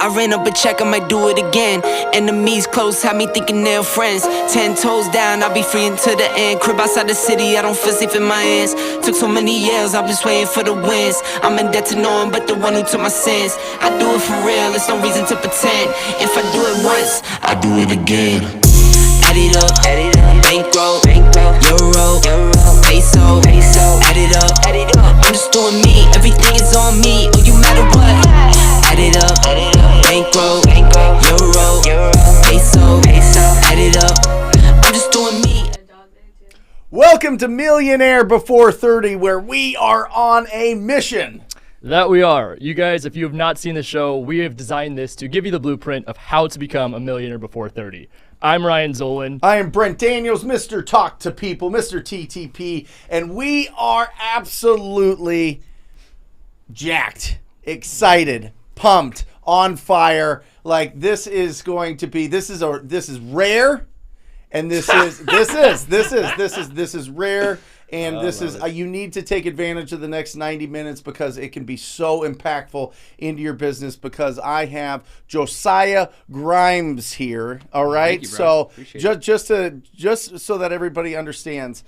I ran up a check, I might do it again. Enemies close, had me thinking they're friends. 10 toes down, I'll be free until the end. Crib outside the city, I don't feel safe in my hands. Took so many years, I'm just waiting for the wins. I'm in debt to no one but the one who took my sins. I do it for real, there's no reason to pretend. If I do it once, I do it again. Add it up, bankroll, euro, peso, add it up, I'm just doing me, everything is on me, oh you matter what. Add it up, bankroll, euro, peso, add it up, I'm just doing me. Welcome to Millionaire Before 30, where we are on a mission. That we are. You guys, if you have not seen the show, we have designed this to give you the blueprint of how to become a millionaire before 30. I'm Ryan Zolin. I am Brent Daniels, Mr. Talk to People, Mr. TTP, and we are absolutely jacked, excited, pumped, on fire. Like this is going to be, this is rare, and this is rare. And this is, you need to take advantage of the next 90 minutes because it can be so impactful into your business because I have Josiah Grimes here. All right. You, so just so that everybody understands,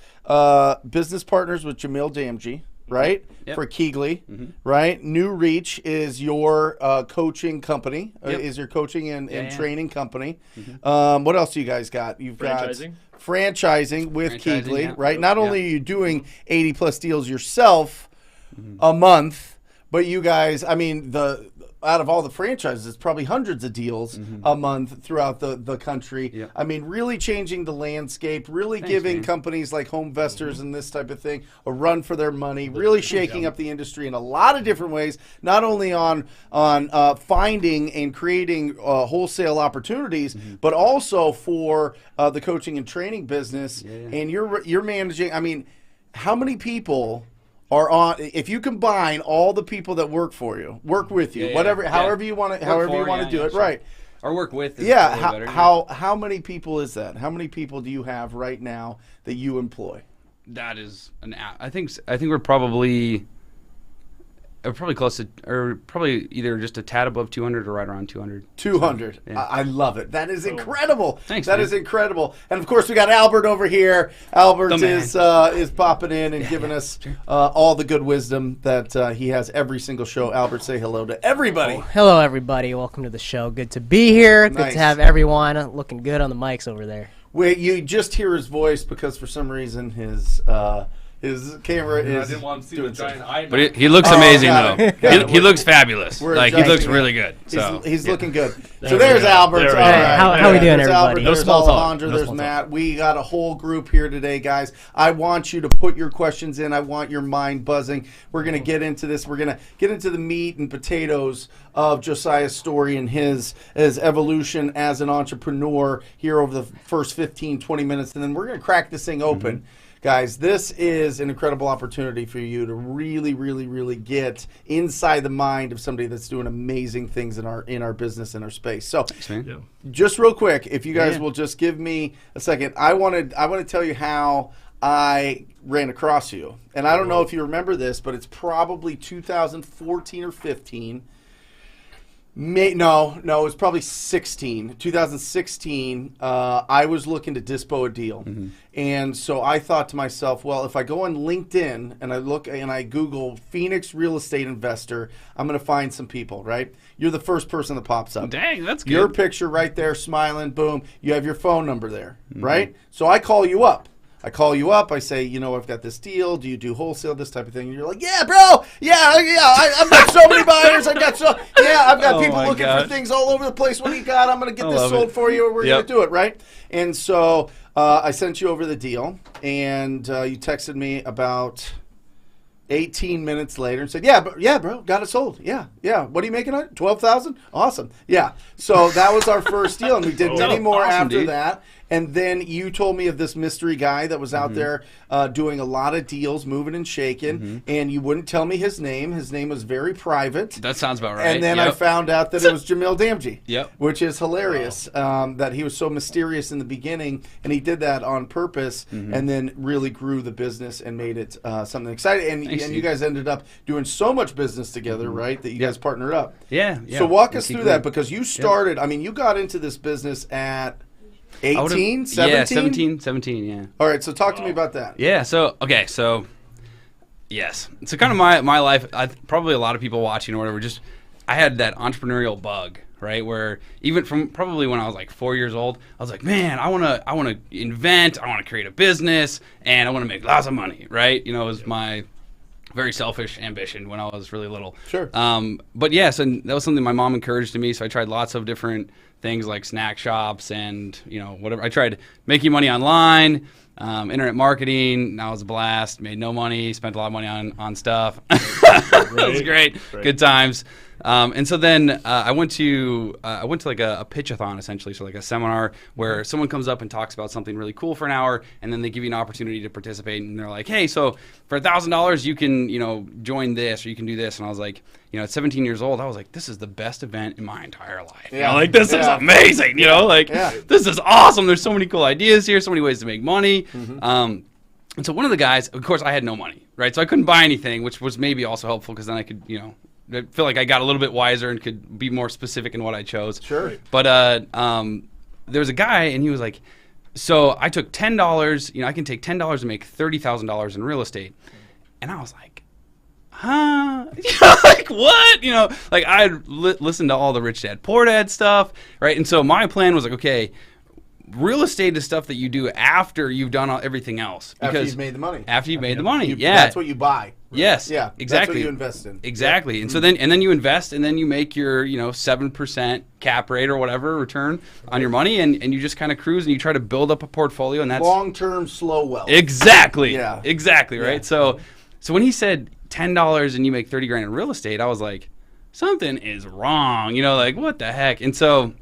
business partners with Jamil Damji, right? Yep. For KeyGlee, Mm-hmm. right? New Reach is your coaching company, Yep. Is your coaching and training company. Mm-hmm. What else you guys got? You've Franchising. got franchising with KeyGlee, yeah. right? Not only are you doing 80 plus deals yourself a month, but you guys, I mean, out of all the franchises, it's probably hundreds of deals a month throughout the country. Yep. I mean, really changing the landscape, really giving companies like Home Investors and this type of thing a run for their money, really shaking up the industry in a lot of different ways, not only on finding and creating wholesale opportunities, but also for the coaching and training business. And you're managing, I mean, how many people are on, if you combine all the people that work with you, however you want to do it, sure. Right? Or work with. How many people is that? How many people do you have right now that you employ? That is I think we're probably close to, or probably either just a tad above 200 or right around 200. 200. Yeah. I love it. That is incredible. Thanks, That man. is incredible. And of course, we got Albert over here. Albert is popping in and giving us all the good wisdom that he has every single show. Albert, say hello to everybody. Hello, everybody. Welcome to the show. Good to be here. Nice. Good to have everyone looking good on the mics over there. Wait, you just hear his voice because for some reason his camera is. I didn't want to see the giant eye. But he looks amazing, got though. it. Got it. He looks fabulous. We're Like, he adjusting looks it. really good. So He's looking good. There So we there's go. Albert. There we All go. right. How we doing, There's everybody? Albert, No there's small talk. Alejandro, No there's small Matt. We got a whole group here today, guys. I want you to put your questions in. I want your mind buzzing. We're going to get into this. We're going to get into the meat and potatoes of Josiah's story and his evolution as an entrepreneur here over the first 15, 20 minutes. And then we're going to crack this thing open. Guys, this is an incredible opportunity for you to really, really, really get inside the mind of somebody that's doing amazing things in our business, in our space. So, just real quick, if you guys will just give me a second, I want to tell you how I ran across you, and I don't know if you remember this, but it's probably 2014 or 15. No, it's probably 2016. I was looking to dispo a deal. And so I thought to myself, well, if I go on LinkedIn and I look and I Google Phoenix real estate investor, I'm going to find some people, right? You're the first person that pops up. Dang, that's good. Your picture right there, smiling, boom. You have your phone number there, right? So I call you up. I say, I've got this deal. Do you do wholesale, this type of thing? And you're like, yeah, bro. Yeah. I've got so many buyers. I've got people looking for things all over the place. What do you got? I'm going to get this sold for you, or we're going to do it, right? And so I sent you over the deal, and you texted me about 18 minutes later and said, yeah, bro, got it sold. Yeah. What are you making on it? $12,000? Awesome. Yeah. So that was our first deal, and we did many more awesome, after dude. that. And then you told me of this mystery guy that was out there doing a lot of deals, moving and shaking, and you wouldn't tell me his name. His name was very private. That sounds about right. And then I found out that it was Jamil Damji, Yep. which is hilarious, that he was so mysterious in the beginning, and he did that on purpose, and then really grew the business and made it something exciting. And, Thanks, and Steve. you guys ended up doing so much business together, right, that you guys partnered up. Yeah. So walk us KeyGlee. through that, because you started, I mean, you got into this business at 18, 17? Yeah, 17, yeah. All right, so talk to me about that. Yeah, so yes. So kind of my life, probably a lot of people watching or whatever, just I had that entrepreneurial bug, right? Where even from probably when I was like 4 years old, I was like, man, I want to invent, I want to create a business, and I want to make lots of money, right? You know, it was my very selfish ambition when I was really little. Sure. But yes, and that was something my mom encouraged to me, so I tried lots of different things like snack shops and, you know, whatever. I tried making money online, internet marketing. That was a blast. Made no money, spent a lot of money on stuff. It was great. Good times. And so then I went to like a pitch-a-thon, essentially, so like a seminar where someone comes up and talks about something really cool for an hour, and then they give you an opportunity to participate, and they're like, hey, so for $1,000 you can, you know, join this or you can do this. And I was like, you know, at 17 years old, I was like, this is the best event in my entire life. Yeah. You know, like, this is amazing, you know, like, this is awesome. There's so many cool ideas here, so many ways to make money. And so one of the guys, of course, I had no money, right? So I couldn't buy anything, which was maybe also helpful because then I could, you know, I feel like I got a little bit wiser and could be more specific in what I chose. Sure. But there was a guy, and he was like, so I took $10, you know, I can take $10 and make $30,000 in real estate. And I was like, huh? Like, what? You know, like I listened to all the Rich Dad Poor Dad stuff, right? And so my plan was like, okay, real estate is stuff that you do after you've done everything else. After you've made the money. After you've made the money, That's what you buy. Yes. Yeah. Exactly. That's what you invest in. Exactly. And so then you invest, and then you make your, you know, 7% cap rate or whatever return on your money, and you just kind of cruise and you try to build up a portfolio, and that's Long-term, slow wealth. exactly. Yeah. Exactly, right? Yeah. So when he said $10 and you make 30 grand in real estate, I was like, something is wrong. You know, like, what the heck? And so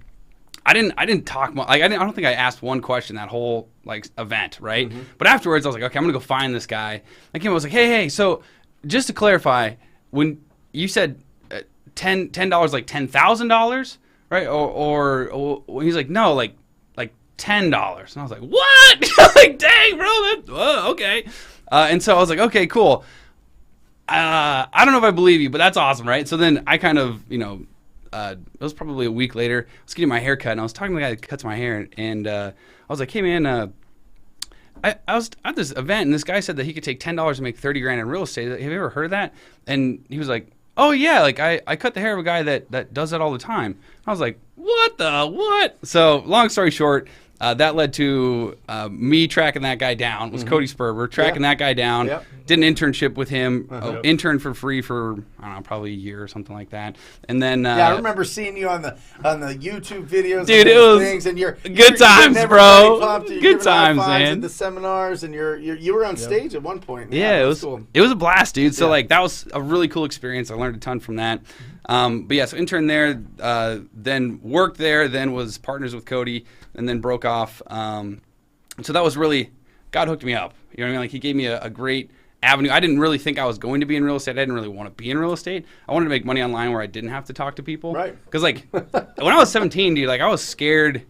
I didn't talk much. Like, I don't think I asked one question that whole like event, right? But afterwards, I was like, okay, I'm gonna go find this guy. I came, I was like, hey, so just to clarify, when you said $10 like $10,000, right? Or he's like, no, like $10, and I was like, what? Like, dang, bro, okay. And so I was like, okay, cool. I don't know if I believe you, but that's awesome, right? So then I kind of, you know, it was probably a week later. I was getting my hair cut, and I was talking to the guy that cuts my hair, and I was like, hey, man, I was at this event, and this guy said that he could take $10 and make 30 grand in real estate. Have you ever heard of that? And he was like, oh, yeah, like I cut the hair of a guy that does that all the time. I was like, what? So long story short, that led to me tracking that guy down. It was Cody Sperber, tracking that guy down. Yep. Did an internship with him, interned for free for, I don't know, probably a year or something like that. And then Yeah, I remember seeing you on the YouTube videos. Dude, and it was things, and good times, never bro. very pumped. You're Good giving high times, fives man. At the seminars, and you were on stage at one point. Yeah, it was cool. It was a blast, dude. So Yeah. like that was a really cool experience. I learned a ton from that. But yeah, so interned there, then worked there, then was partners with Cody, and then broke off. So that was really, God hooked me up. You know what I mean? Like, he gave me a great avenue. I didn't really think I was going to be in real estate. I didn't really want to be in real estate. I wanted to make money online where I didn't have to talk to people. Right. Because like when I was 17, dude, like I was scared.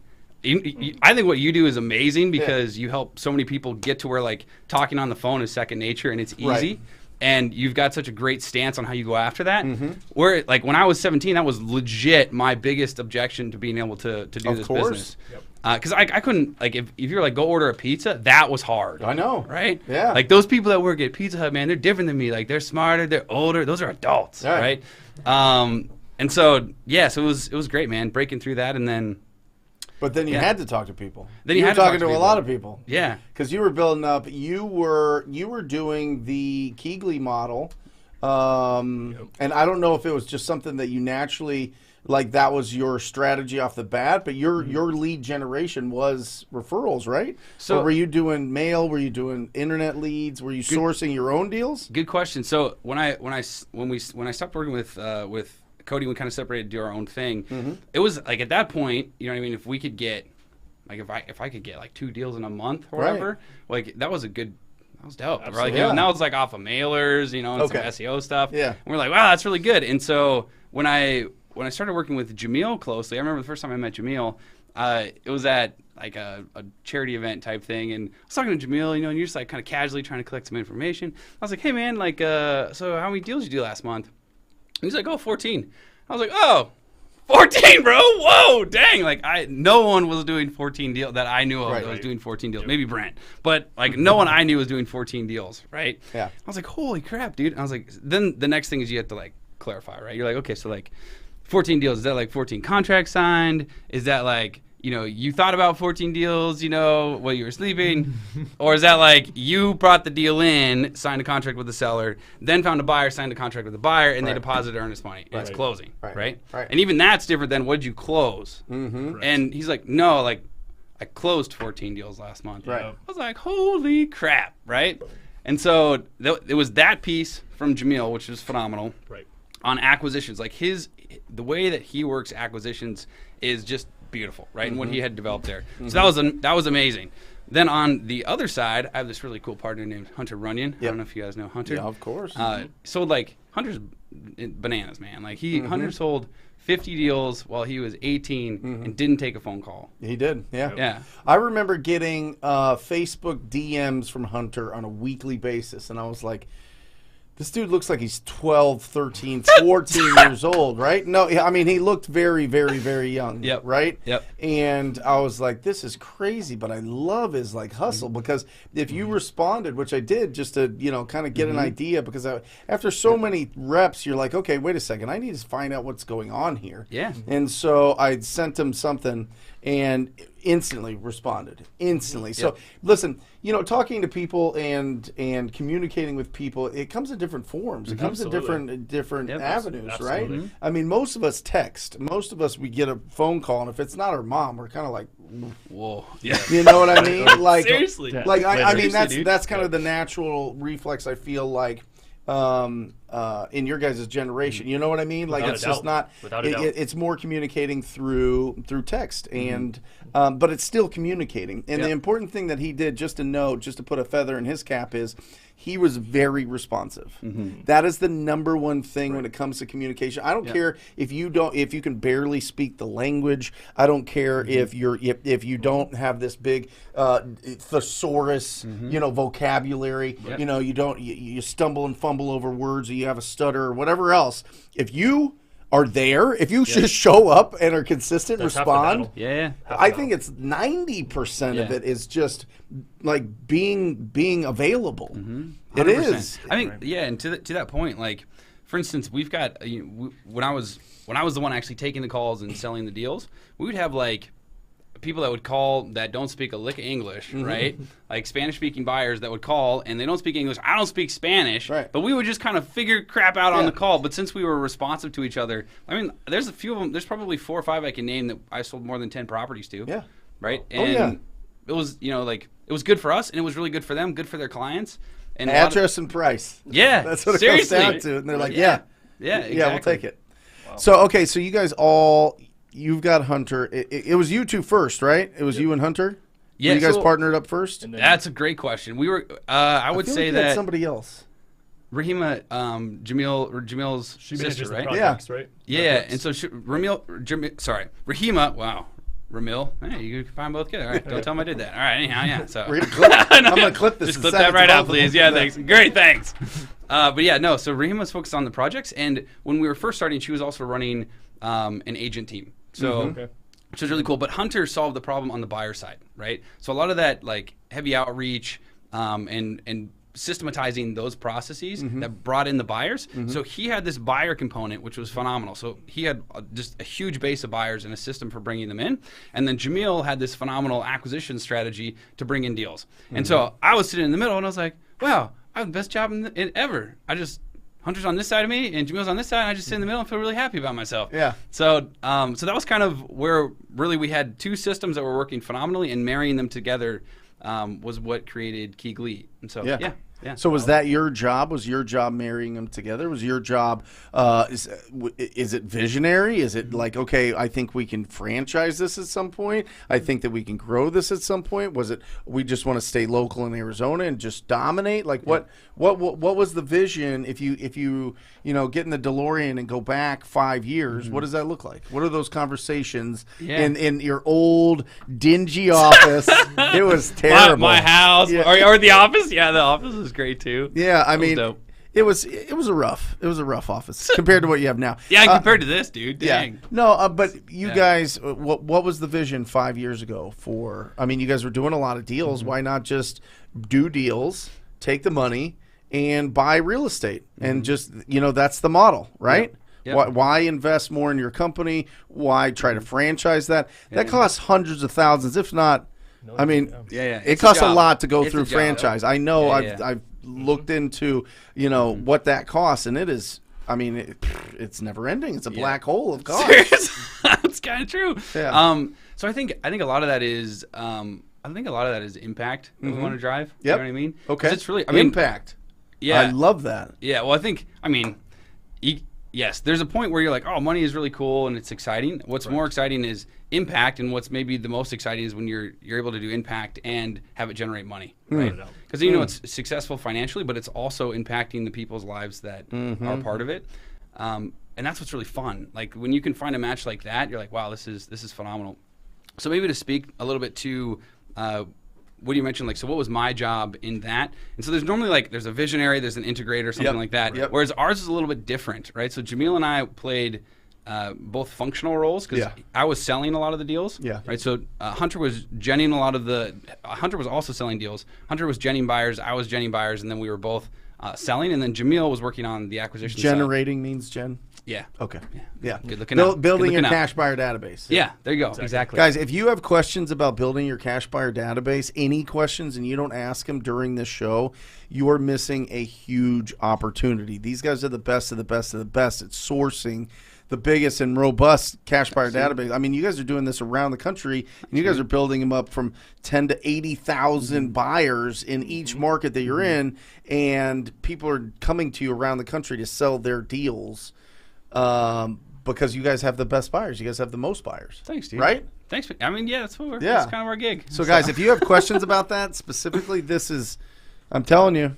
I think what you do is amazing because you help so many people get to where like talking on the phone is second nature and it's easy. Right. And you've got such a great stance on how you go after that. Where like when I was 17, that was legit my biggest objection to being able to do Of this course. business. Because I couldn't, like, if you're like, go order a pizza, that was hard. I know. Right? Yeah. Like, those people that work at Pizza Hut, man, they're different than me. Like, they're smarter, they're older. Those are adults, Right. right? And so, yeah, so it was great, man, breaking through that. And then, But then you Yeah. had to talk to people. Then you were had to talk talking to to a people. lot of people. yeah. Because you were building up. You were doing the KeyGlee model, and I don't know if it was just something that you naturally, like, that was your strategy off the bat. But your lead generation was referrals, right? So- or were you doing mail? Were you doing internet leads? Were you sourcing your own deals? Good question. So when I stopped working with Cody, we kind of separated to do our own thing. It was like at that point, you know what I mean? If we could get like if I could get like 2 deals in a month or Right. whatever, like that was dope. Right? Like, Yeah. and that was like off of mailers, and Okay. some SEO stuff. Yeah. And we're like, wow, that's really good. And so when I started working with Jamil closely, I remember the first time I met Jamil, it was at like a charity event type thing, and I was talking to Jamil, and you're just like kind of casually trying to collect some information. I was like, hey man, like, so how many deals did you do last month? And he's like, 14. I was like, 14, bro. Whoa, dang. Like no one was doing 14 deals that I knew of that was doing 14 deals. Maybe Brent. But like no one I knew was doing 14 deals, right? Yeah. I was like, holy crap, dude. And I was like, then the next thing is you have to like clarify, right? You're like, okay, so like 14 deals, is that like 14 contracts signed? Is that like, you thought about 14 deals, while you were sleeping? Or is that like you brought the deal in, signed a contract with the seller, then found a buyer, signed a contract with the buyer, and they deposited earnest money, and it's closing, right? And even that's different than what did you close? Mm-hmm. And he's like, no, like I closed 14 deals last month. Right. I was like, holy crap, right? And so it was that piece from Jamil, which was phenomenal. Right. On acquisitions, like the way that he works acquisitions is just beautiful, right? And what he had developed there. So that was amazing. Then on the other side, I have this really cool partner named Hunter Runyon. I don't know if you guys know Hunter. Yeah, of course. Sold like Hunter's bananas, man. Like Hunter sold 50 deals while he was 18 and didn't take a phone call. He did, yeah. Yeah. I remember getting Facebook DMs from Hunter on a weekly basis, and I was like, this dude looks like he's 12, 13, 14 years old, right? No, I mean, he looked very, very, very young, Yep. right? Yep. And I was like, this is crazy, but I love his, like, hustle, because if you responded, which I did just to, kind of get an idea, because after so many reps, you're like, okay, wait a second, I need to find out what's going on here. Yeah. And so I sent him something and instantly responded. Instantly. So listen, talking to people and communicating with people, it comes in different forms. It comes in different avenues, right? Absolutely. I mean, most of us text. Most of us, we get a phone call, and if it's not our mom, we're kind of like, Whoa. Yeah. you know what I mean? Like, Seriously. Yeah. like I mean, Seriously, dude. that's kind of the natural reflex. I feel like. In your guys' generation, you know what I mean? Like, Without it's a just doubt. not. Without a doubt. It's more communicating through text, and but it's still communicating. And the important thing that he did, just to note, just to put a feather in his cap, is he was very responsive. That is the number one thing when it comes to communication. I don't care if you can barely speak the language. I don't care if you don't have this big thesaurus, vocabulary. You stumble and fumble over words, or you have a stutter, or whatever else. If you are there, if you just show up and are consistent, That's half the respond. battle. Yeah. I think it's 90% of it is just like being available. It 100%. is. I mean, and to that point, like, for instance, we've got when I was the one actually taking the calls and selling the deals, we would have like people that would call that don't speak a lick of English, right? Like Spanish-speaking buyers that would call and they don't speak English. I don't speak Spanish, right? But we would just kind of figure crap out on the call. But since we were responsive to each other, I mean, there's a few of them. There's probably 4 or 5 I can name that I sold more than 10 properties to. Yeah. Right. And it was it was good for us, and it was really good for them, good for their clients. And Address and price. Yeah, That's what it seriously. comes down to. And they're like, Yeah, exactly. exactly. We'll take it. Wow. So, okay, so you guys you've got Hunter. It was you two first, right? It was you and Hunter? Yeah. Were you guys partnered up first? That's a great question. We were, I would say like that somebody else. Rahima, Jamil's She sister, manages the right? projects, right? Yeah, and so Rahima, wow. Ramil, hey, you can find both together. All right, don't tell him I did that. All right, anyhow, yeah. So I'm going to clip this. just and clip send that it to right out, both of please. them. Yeah, thanks. Great, thanks. But yeah, no. So Rahima was focused on the projects, and when we were first starting, she was also running an agent team. So. Which was really cool. But Hunter solved the problem on the buyer side, right? So a lot of that like heavy outreach and systematizing those processes that brought in the buyers. So he had this buyer component, which was phenomenal. So he had just a huge base of buyers and a system for bringing them in. And then Jamil had this phenomenal acquisition strategy to bring in deals. And so I was sitting in the middle, and I was like, wow, I have the best job in ever. Hunter's on this side of me, and Jamil's on this side, and I just sit in the middle and feel really happy about myself. Yeah. So so that was kind of where really we had 2 systems that were working phenomenally, and marrying them together was what created KeyGlee. And so, Yeah. So was that your job? Was your job marrying them together? Was your job, is it visionary? Is it like, okay, I think we can franchise this at some point? I think that we can grow this at some point? Was it, we just want to stay local in Arizona and just dominate? Like what was the vision if you get in the DeLorean and go back 5 years, what does that look like? What are those conversations in your old dingy office? It was terrible. My house or the office. Yeah, the office was great too. Yeah, I mean, dope. it was a rough office compared to what you have now. Yeah, compared to this, dude. Dang. Yeah. No, but you guys, what was the vision 5 years ago for? I mean, you guys were doing a lot of deals. Why not just do deals, take the money, and buy real estate, and just that's the model, right? Yep. Why invest more in your company? Why try to franchise that? That costs hundreds of thousands, if not. I mean, it costs a lot to go through franchise. I know. I've looked into what that costs, and it is. I mean, it's never ending. It's a black hole of costs. That's kind of true. Yeah. So I think a lot of that is impact that we want to drive. You know what I mean? Okay. It's really impact. Yeah. I love that. Yeah. Well, yes, there's a point where you're like, oh, money is really cool and it's exciting. What's more exciting is impact, and what's maybe the most exciting is when you're able to do impact and have it generate money, right? Because it's successful financially, but it's also impacting the people's lives that are part of it, and that's what's really fun. Like when you can find a match like that, you're like, wow, this is phenomenal. So maybe to speak a little bit to what you mentioned, like, so what was my job in that? And so there's normally there's a visionary, there's an integrator, something like that. Whereas ours is a little bit different, right? So Jamil and I played both functional roles because I was selling a lot of the deals. Right. So Hunter was genning a lot of Hunter was also selling deals. Hunter was genning buyers. I was genning buyers, and then we were both selling. And then Jamil was working on the acquisition. Generating means gen. Yeah. Okay. Yeah. Good looking out. Building your cash buyer database. Yeah. There you go. Exactly. Guys, if you have questions about building your cash buyer database, any questions, and you don't ask them during this show, you are missing a huge opportunity. These guys are the best of the best of the best at sourcing the biggest and robust cash buyer database. I mean, you guys are doing this around the country, and you guys are building them up from 10 to 80,000 buyers in each market that you're in, and people are coming to you around the country to sell their deals. Because you guys have the best buyers. You guys have the most buyers. Thanks, dude. Right? Thanks. I mean, that's kind of our gig. So guys, if you have questions about that specifically, I'm telling you,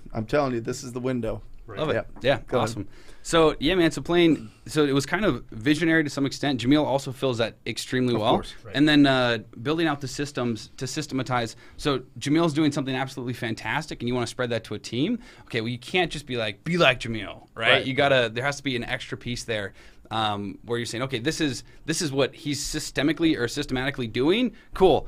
this is the window. Right. Love it. Yeah. Awesome. So man, so it was kind of visionary to some extent. Jamil also fills that extremely well. Of course. Right. And then building out the systems to systematize. So Jamil's doing something absolutely fantastic, and you want to spread that to a team. Okay, well, you can't just be like Jamil, right? There has to be an extra piece there. Where you're saying, okay, this is what he's systematically doing. Cool.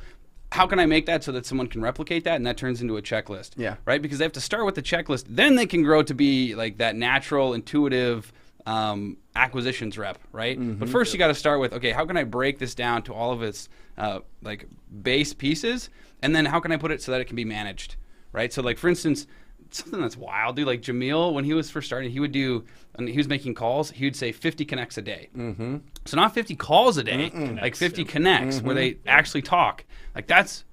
How can I make that so that someone can replicate that, and that turns into a checklist? Yeah. Right? Because they have to start with the checklist, then they can grow to be like that natural, intuitive acquisitions rep, right? But first you got to start with, okay, how can I break this down to all of its base pieces, and then how can I put it so that it can be managed, right? So like for instance, something that's wild, dude. Like Jamil, when he was first starting, he was making calls. He would say 50 connects a day. So not 50 calls a day, like 50 connects where they actually talk. Like that's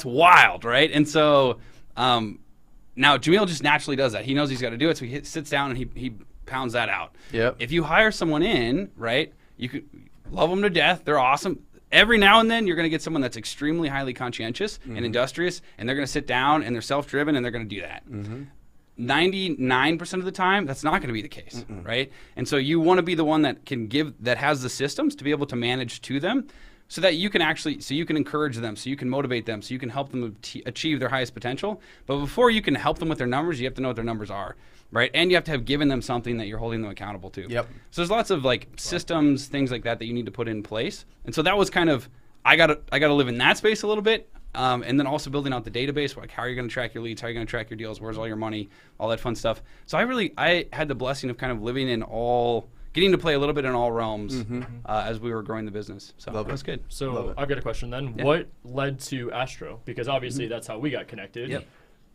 wild, right? And so now Jamil just naturally does that. He knows he's got to do it, so he sits down and he pounds that out. Yep. If you hire someone in, right, you could love them to death. They're awesome. Every now and then, you're going to get someone that's extremely highly conscientious and industrious, and they're going to sit down, and they're self-driven, and they're going to do that. 99% of the time, that's not going to be the case, right? And so you want to be the one that has the systems to be able to manage to them, so that you can encourage them, so you can motivate them, so you can help them achieve their highest potential. But before you can help them with their numbers, you have to know what their numbers are, right? And you have to have given them something that you're holding them accountable to. Yep. So there's lots of systems, things like that you need to put in place. And so that was kind of, I got to live in that space a little bit. And then also building out the database, like how are you going to track your leads, how are you going to track your deals, where's all your money, all that fun stuff. So I had the blessing of kind of living in getting to play a little bit in all realms as we were growing the business. So that was good. So I've got a question then. Yeah. What led to Astro? Because obviously that's how we got connected. Yep.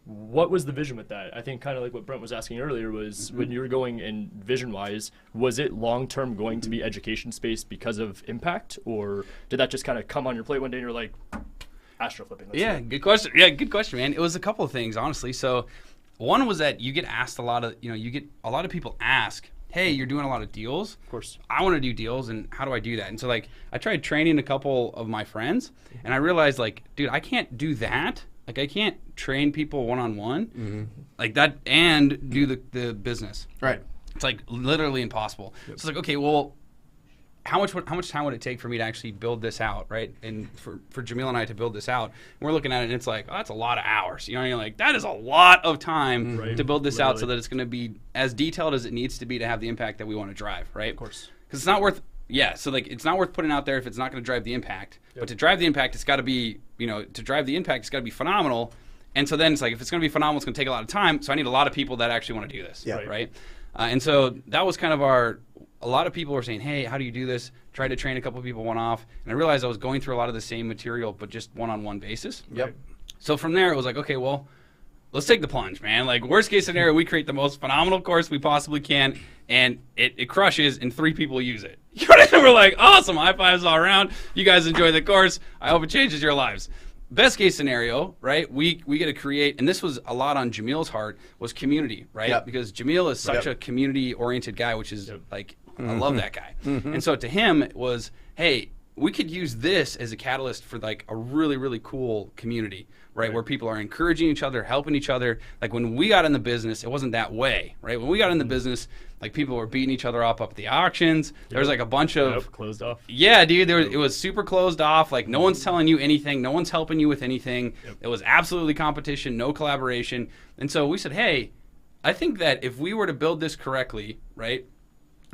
What was the vision with that? I think kind of like what Brent was asking earlier was when you were going in vision-wise, was it long-term going to be education space because of impact? Or did that just kind of come on your plate one day and you're like, Astro flipping? Yeah, good question. Yeah, good question, man. It was a couple of things, honestly. So One was that you get asked a lot of, people ask, hey, you're doing a lot of deals. Of course. I want to do deals, and how do I do that? And so, like, I tried training a couple of my friends, and I realized, like, dude, I can't do that. Like, I can't train people one-on-one like that and do the business. Right. It's, like, literally impossible. So it's like, okay, well, how much time would it take for me to actually build this out, right? And for Jamil and I to build this out, and we're looking at it, and it's like, oh, that's a lot of hours. You know, and you're like, that is a lot of time to build this out so that it's going to be as detailed as it needs to be to have the impact that we want to drive, right? Of course. Because it's not worth, so like it's not worth putting out there if it's not going to drive the impact. But to drive the impact, it's got to be, it's got to be phenomenal. And so then it's like, if it's going to be phenomenal, it's going to take a lot of time. So I need a lot of people that actually want to do this, right? And so that was kind of a lot of people were saying, hey, how do you do this? Tried to train a couple of people one-off. And I realized I was going through a lot of the same material, but just one-on-one basis. Yep. So from there, it was like, okay, well, let's take the plunge, man. Like, worst case scenario, we create the most phenomenal course we possibly can, and it crushes, and 3 people use it. You know what I mean? We're like, awesome, high fives all around. You guys enjoy the course. I hope it changes your lives. Best case scenario, right? We get to create, and this was a lot on Jamil's heart, was community, right? Yep. Because Jamil is such a community-oriented guy, which is like, I love that guy. And so to him, it was, hey, we could use this as a catalyst for like a really, really cool community, right? Where people are encouraging each other, helping each other. Like when we got in the business, it wasn't that way, right? When we got in the business, like people were beating each other up at the auctions. There was like a bunch of closed off. Yeah, dude. It was super closed off. Like no one's telling you anything. No one's helping you with anything. It was absolutely competition, no collaboration. And so we said, hey, I think that if we were to build this correctly, right?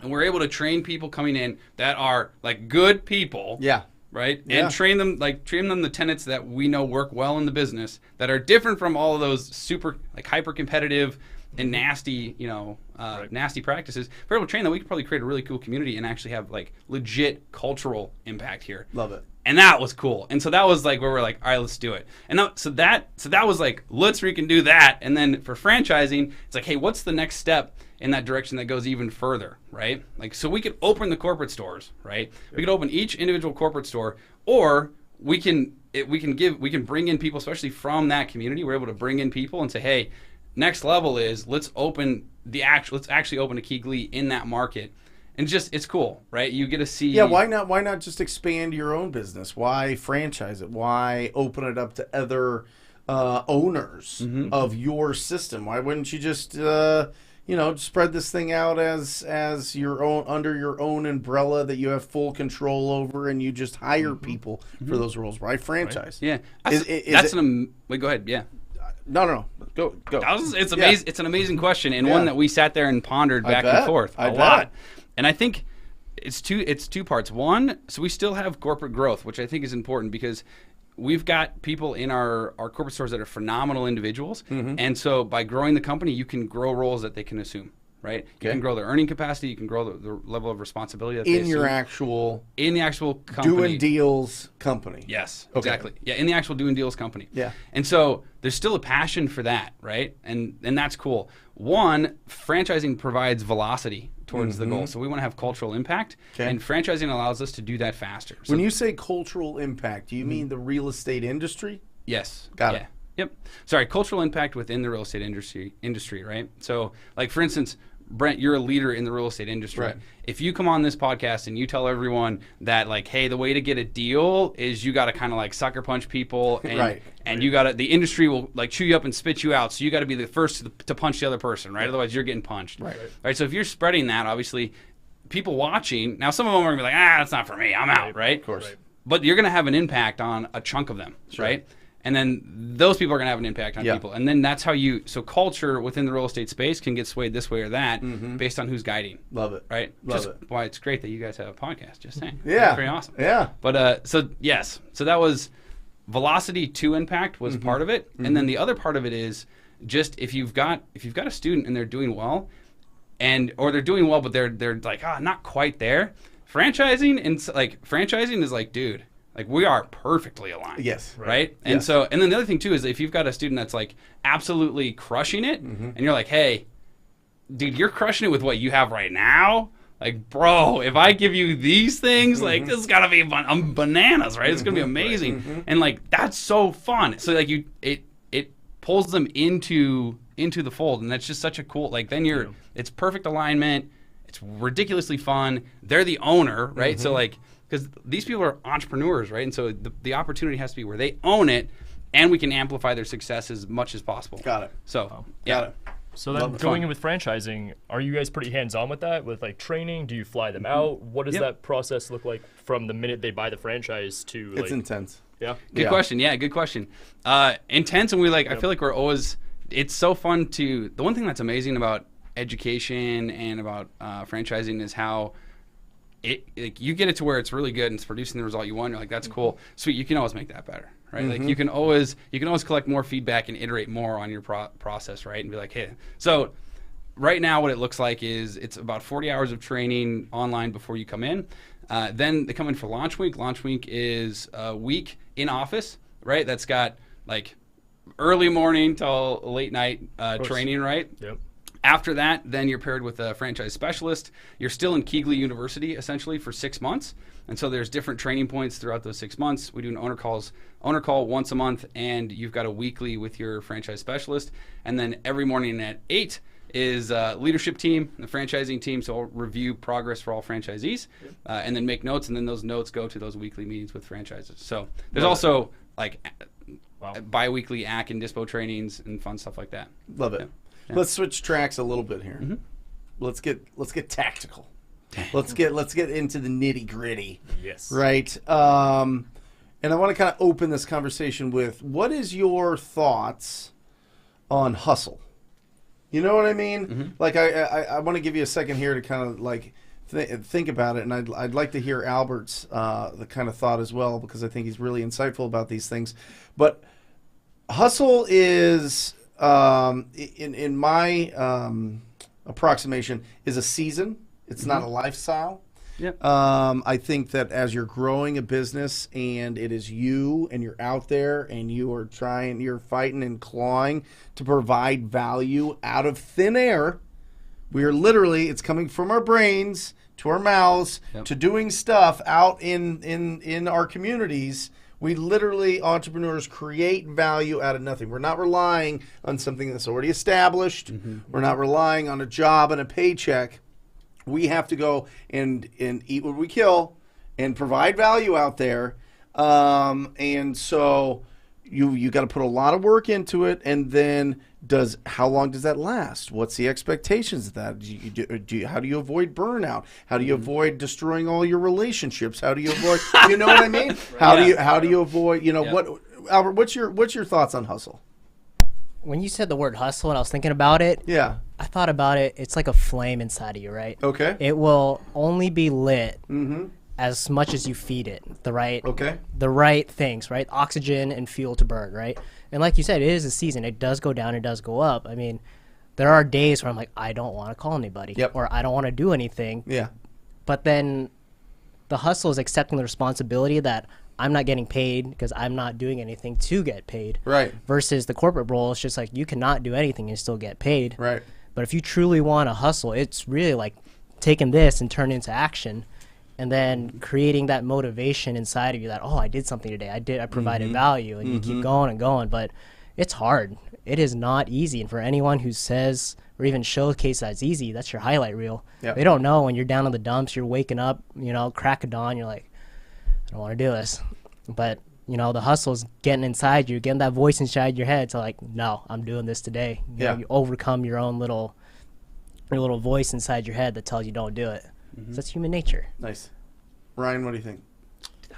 And we're able to train people coming in that are like good people. Yeah. Right? And train them the tenets that we know work well in the business that are different from all of those super like hyper competitive and nasty, nasty practices. If we're able to train them, we could probably create a really cool community and actually have like legit cultural impact here. Love it. And that was cool. And so that was like where we're like, all right, let's do it. And so that was like, let's freaking do that. And then for franchising, it's like, hey, what's the next step in that direction that goes even further, right? Like, so we could open the corporate stores, right? We could open each individual corporate store, or we can bring in people, especially from that community. We're able to bring in people and say, hey, next level is let's actually open a KeyGlee in that market. And it's cool, right? You get to see. Yeah, why not just expand your own business? Why franchise it? Why open it up to other owners of your system? Why wouldn't you just spread this thing out as your own, under your own umbrella that you have full control over, and you just hire people for those roles? Why franchise? Yeah, wait, go ahead. Yeah. No. Go. It's amazing. Yeah. It's an amazing question, and one that we sat there and pondered back and forth a lot. And I think it's two parts. One, so we still have corporate growth, which I think is important because we've got people in our corporate stores that are phenomenal individuals. And so by growing the company, you can grow roles that they can assume, right? Okay. You can grow their earning capacity. You can grow the level of responsibility that they assume. In the actual company. Doing deals company. Yes, exactly. Yeah, in the actual doing deals company. Yeah. And so there's still a passion for that, right? And that's cool. One, franchising provides velocity towards the goal. So we want to have cultural impact, and franchising allows us to do that faster. So when you say cultural impact, do you mean the real estate industry? Yes. Got it. Yep. Sorry, cultural impact within the real estate industry, right? So, like, for instance, Brent, you're a leader in the real estate industry. Right. If you come on this podcast and you tell everyone that, like, hey, the way to get a deal is you got to kind of like sucker punch people, and you got to, the industry will like chew you up and spit you out. So you got to be the first to punch the other person, right? Otherwise, you're getting punched. Right. So if you're spreading that, obviously, people watching now, some of them are gonna be like, that's not for me. I'm out. Right. Of course. But you're gonna have an impact on a chunk of them. Right. And then those people are going to have an impact on people. And then that's how so culture within the real estate space can get swayed this way or that based on who's guiding. Love it. Right? Love it. Why it's great that you guys have a podcast, just saying. Yeah. That's pretty awesome. Yeah. But so that was velocity to impact was part of it. And then the other part of it is just if you've got a student and they're doing well, or they're doing well, but they're like, not quite there. Franchising is like, dude, like we are perfectly aligned. Yes. Right? And so, and then the other thing too is if you've got a student that's like absolutely crushing it and you're like, hey, dude, you're crushing it with what you have right now. Like, bro, if I give you these things, like this is gotta be bananas, right? It's gonna be amazing. And like, that's so fun. So like it pulls them into the fold, and that's just such a cool. Like then it's perfect alignment. It's ridiculously fun. They're the owner, right? So like, because these people are entrepreneurs, right? And so the opportunity has to be where they own it, and we can amplify their success as much as possible. Got it. So Got it. So then going in with franchising, are you guys pretty hands-on with that, with like training? Do you fly them out? What does that process look like from the minute they buy the franchise to It's intense. Yeah. Good question. Yeah, good question. Intense, and I feel like we're always, it's so fun the one thing that's amazing about education and about franchising is how you get it to where it's really good and it's producing the result you want. You're like, that's cool. Sweet, you can always make that better. Right, like you can always collect more feedback and iterate more on your process, right? And be like, hey, so right now what it looks like is it's about 40 hours of training online before you come in. Then they come in for launch week. Launch week is a week in office, right? That's got like early morning till late night training, right? Yep. After that, then you're paired with a franchise specialist. You're still in KeyGlee University essentially for 6 months. And so there's different training points throughout those 6 months. We do an owner call once a month, and you've got a weekly with your franchise specialist. And then every morning at 8 is leadership team, the franchising team. So I'll review progress for all franchisees and then make notes. And then those notes go to those weekly meetings with franchises. So there's also like bi-weekly AC and dispo trainings and fun stuff like that. Love it. Yeah. Let's switch tracks a little bit here. Let's get tactical. Let's get into the nitty gritty. Yes. Right. And I want to kind of open this conversation with, what is your thoughts on hustle? You know what I mean? Like I want to give you a second here to kind of like think about it, and I'd like to hear Albert's the kind of thought as well, because I think he's really insightful about these things. But hustle is in my approximation is a season. It's not a lifestyle. Yep. I think that as you're growing a business and it is you and you're out there and you're fighting and clawing to provide value out of thin air, we are literally, it's coming from our brains to our mouths to doing stuff out in our communities. We literally, entrepreneurs, create value out of nothing. We're not relying on something that's already established. We're not relying on a job and a paycheck. We have to go and eat what we kill and provide value out there. And so you got to put a lot of work into it. And then how long does that last? What's the expectations of that? How do you avoid burnout? How do you avoid destroying all your relationships? How do you avoid, you know what I mean? How do you avoid, what, Albert, what's your thoughts on hustle? When you said the word hustle and I was thinking about it, I thought about it. It's like a flame inside of you, right? Okay. It will only be lit as much as you feed it the right things, right? Oxygen and fuel to burn, right? And like you said, it is a season. It does go down, it does go up. I mean, there are days where I'm like, I don't want to call anybody, or I don't want to do anything. Yeah. But then the hustle is accepting the responsibility that I'm not getting paid because I'm not doing anything to get paid. Right. Versus the corporate role, it's just like you cannot do anything and still get paid. Right. But if you truly want to hustle, it's really like taking this and turning it into action, and then creating that motivation inside of you that, oh, I did something today. I provided value, and you keep going and going. But it's hard. It is not easy. And for anyone who says or even showcase that it's easy, that's your highlight reel. They don't know when you're down in the dumps, you're waking up, crack of dawn, you're like, I don't want to do this. But, the hustle is getting inside you, getting that voice inside your head to like, no, I'm doing this today. You overcome your own little voice inside your head that tells you don't do it. So that's human nature. Nice. Ryan, what do you think?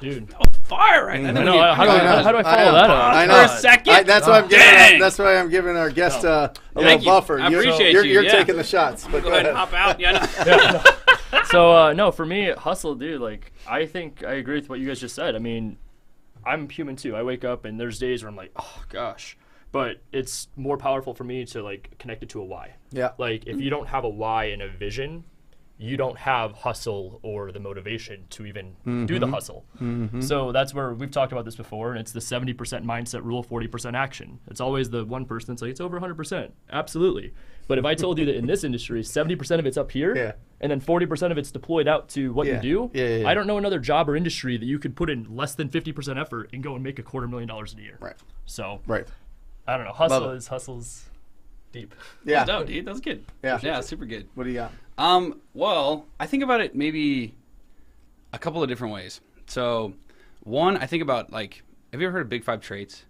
Dude. Fire right now. How do I follow that up? I know. For a second. That's why I'm giving our guest a little buffer. I appreciate you're taking the shots. But go ahead and hop out. So, no, for me, hustle, dude, like, I think I agree with what you guys just said. I mean, I'm human too. I wake up and there's days where I'm like, oh, gosh. But it's more powerful for me to, like, connect it to a why. Yeah. Like, if you don't have a why and a vision, you don't have hustle or the motivation to even do the hustle. So that's where we've talked about this before, and it's the 70% mindset rule, 40% action. It's always the one person that's like, it's over 100%. Absolutely. But if I told you that in this industry, 70% of it's up here, and then 40% of it's deployed out to what you do, I don't know another job or industry that you could put in less than 50% effort and go and make $250,000 a year. Right. So I don't know. Hustle's deep. Yeah. No, dude, that was good. Yeah, super good. What do you got? Well, I think about it maybe a couple of different ways. So, one, I think about like, have you ever heard of Big Five traits?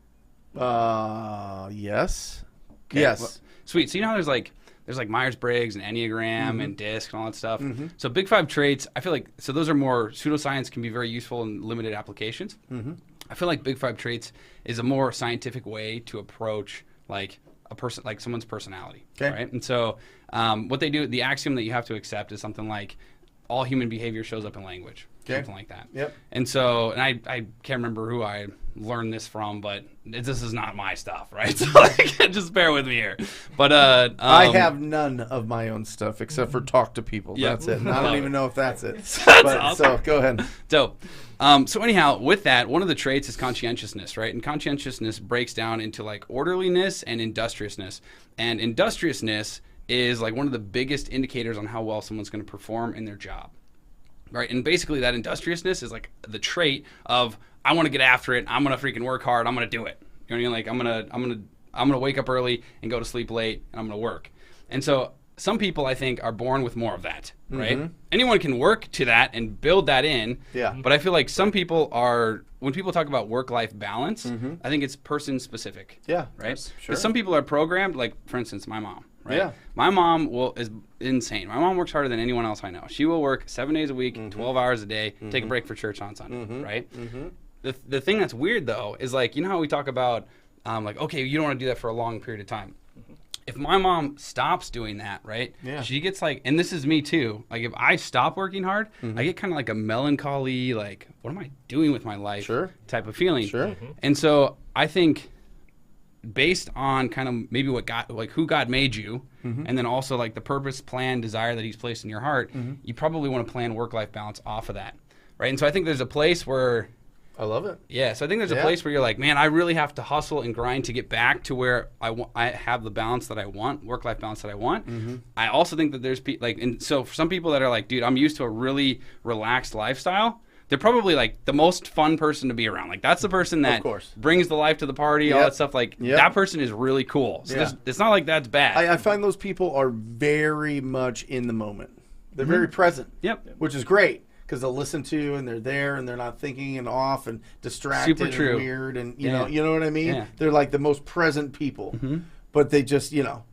Yes. Okay, Yes. well, sweet. So you know how there's like Myers-Briggs and Enneagram and DISC and all that stuff. So Big Five traits, I feel like, so those are more, pseudoscience can be very useful in limited applications. I feel like Big Five traits is a more scientific way to approach like a person, like someone's personality, right? And so what they do, the axiom that you have to accept is something like all human behavior shows up in language. Something like that. Yep. And so, and I can't remember who I learned this from, but this is not my stuff, right? So like, just bear with me here. But I have none of my own stuff except for talk to people. Yep. That's it. And I don't even know if that's it. Awesome. So go ahead. Dope. So anyhow, with that, one of the traits is conscientiousness, right? And conscientiousness breaks down into like orderliness and industriousness. And industriousness is like one of the biggest indicators on how well someone's going to perform in their job. Right, and basically that industriousness is like the trait of I want to get after it. I'm gonna freaking work hard. I'm gonna do it. You know what I mean? Like I'm gonna wake up early and go to sleep late, and I'm gonna work. And so some people I think are born with more of that. Right? Anyone can work to that and build that in. Yeah. But I feel like some people are, when people talk about work-life balance, I think it's person specific. Yeah. Right. Yes, sure. Because some people are programmed. Like for instance, my mom. Right? Yeah. My mom is insane. My mom works harder than anyone else I know. She will work 7 days a week, 12 hours a day, take a break for church on Sunday, right? The thing that's weird, though, is like, you know how we talk about, like, okay, you don't want to do that for a long period of time. If my mom stops doing that, right, she gets like, and this is me too, like if I stop working hard, I get kind of like a melancholy, like, what am I doing with my life type of feeling. And so I think based on kind of maybe what God, like who God made you, and then also like the purpose, plan, desire that he's placed in your heart, you probably want to plan work-life balance off of that, right? And so I think there's a place where I love it. Yeah, so I think there's a place where you're like, man, I really have to hustle and grind to get back to where I have the balance that I want, work-life balance that I want. I also think that there's like, and so for some people that are like, dude, I'm used to a really relaxed lifestyle, they're probably like the most fun person to be around. Like that's the person that brings the life to the party, all that stuff. Like that person is really cool. So it's not like that's bad. I find those people are very much in the moment. They're very present. Which is great. Because they'll listen to you and they're there and they're not thinking and off and distracted and weird and you know what I mean? They're like the most present people. But they just, you know,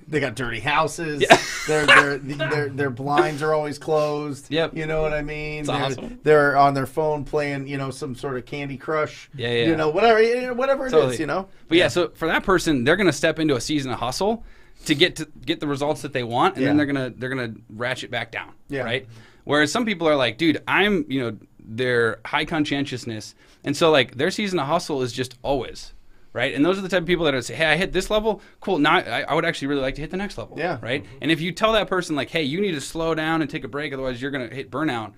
they got dirty houses. Their blinds are always closed. You know what I mean? They're on their phone playing, you know, some sort of Candy Crush. You know, whatever it is, you know. But so for that person, they're gonna step into a season of hustle to get the results that they want, and then they're gonna ratchet back down. Right? Whereas some people are like, dude, I'm, you know, they're high conscientiousness. And so like their season of hustle is just always, right? And those are the type of people that would say, hey, I hit this level. Cool. Now I would actually really like to hit the next level. Right. And if you tell that person like, hey, you need to slow down and take a break, otherwise you're going to hit burnout.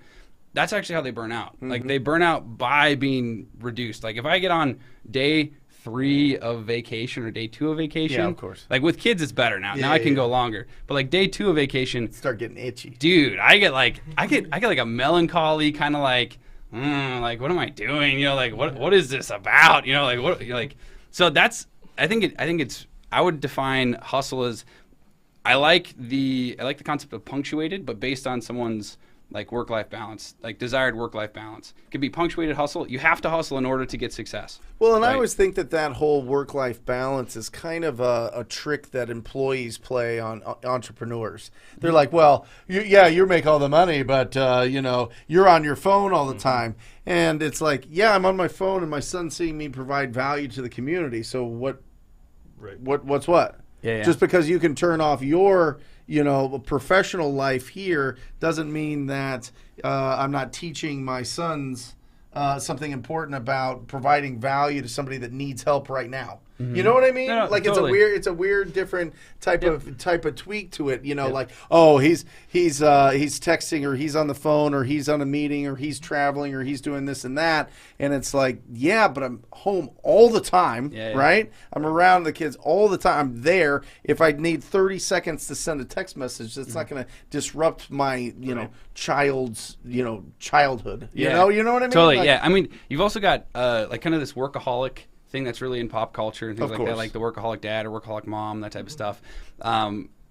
That's actually how they burn out. Like they burn out by being reduced. Like if I get on day 3 of vacation or day 2 of vacation. Of course. Like with kids, it's better now. Now I can go longer. But like day 2 of vacation, start getting itchy, dude. I get like a melancholy kind of like what am I doing? You know, like what is this about? You know, like what like. So that's I think it's I would define hustle as I like the concept of punctuated, but based on someone's like work-life balance, like desired work-life balance. It could be punctuated hustle. You have to hustle in order to get success. Well, and I always think that whole work-life balance is kind of a trick that employees play on entrepreneurs. They're like, well, you make all the money, but, you know, you're on your phone all the time. And it's like, I'm on my phone and my son's seeing me provide value to the community. So what's what? Just because you can turn off your professional life here doesn't mean that I'm not teaching my sons something important about providing value to somebody that needs help right now. You know what I mean? No, like totally. it's a weird different type of tweak to it. You know, like he's texting or he's on the phone or he's on a meeting or he's traveling or he's doing this and that, and it's like but I'm home all the time, right? I'm around the kids all the time. I'm there. If I need 30 seconds to send a text message, that's not going to disrupt my child's childhood. You know what I mean? Totally. Like, I mean, you've also got like kind of this workaholic thing that's really in pop culture and things like that, like the workaholic dad or workaholic mom, that type of stuff.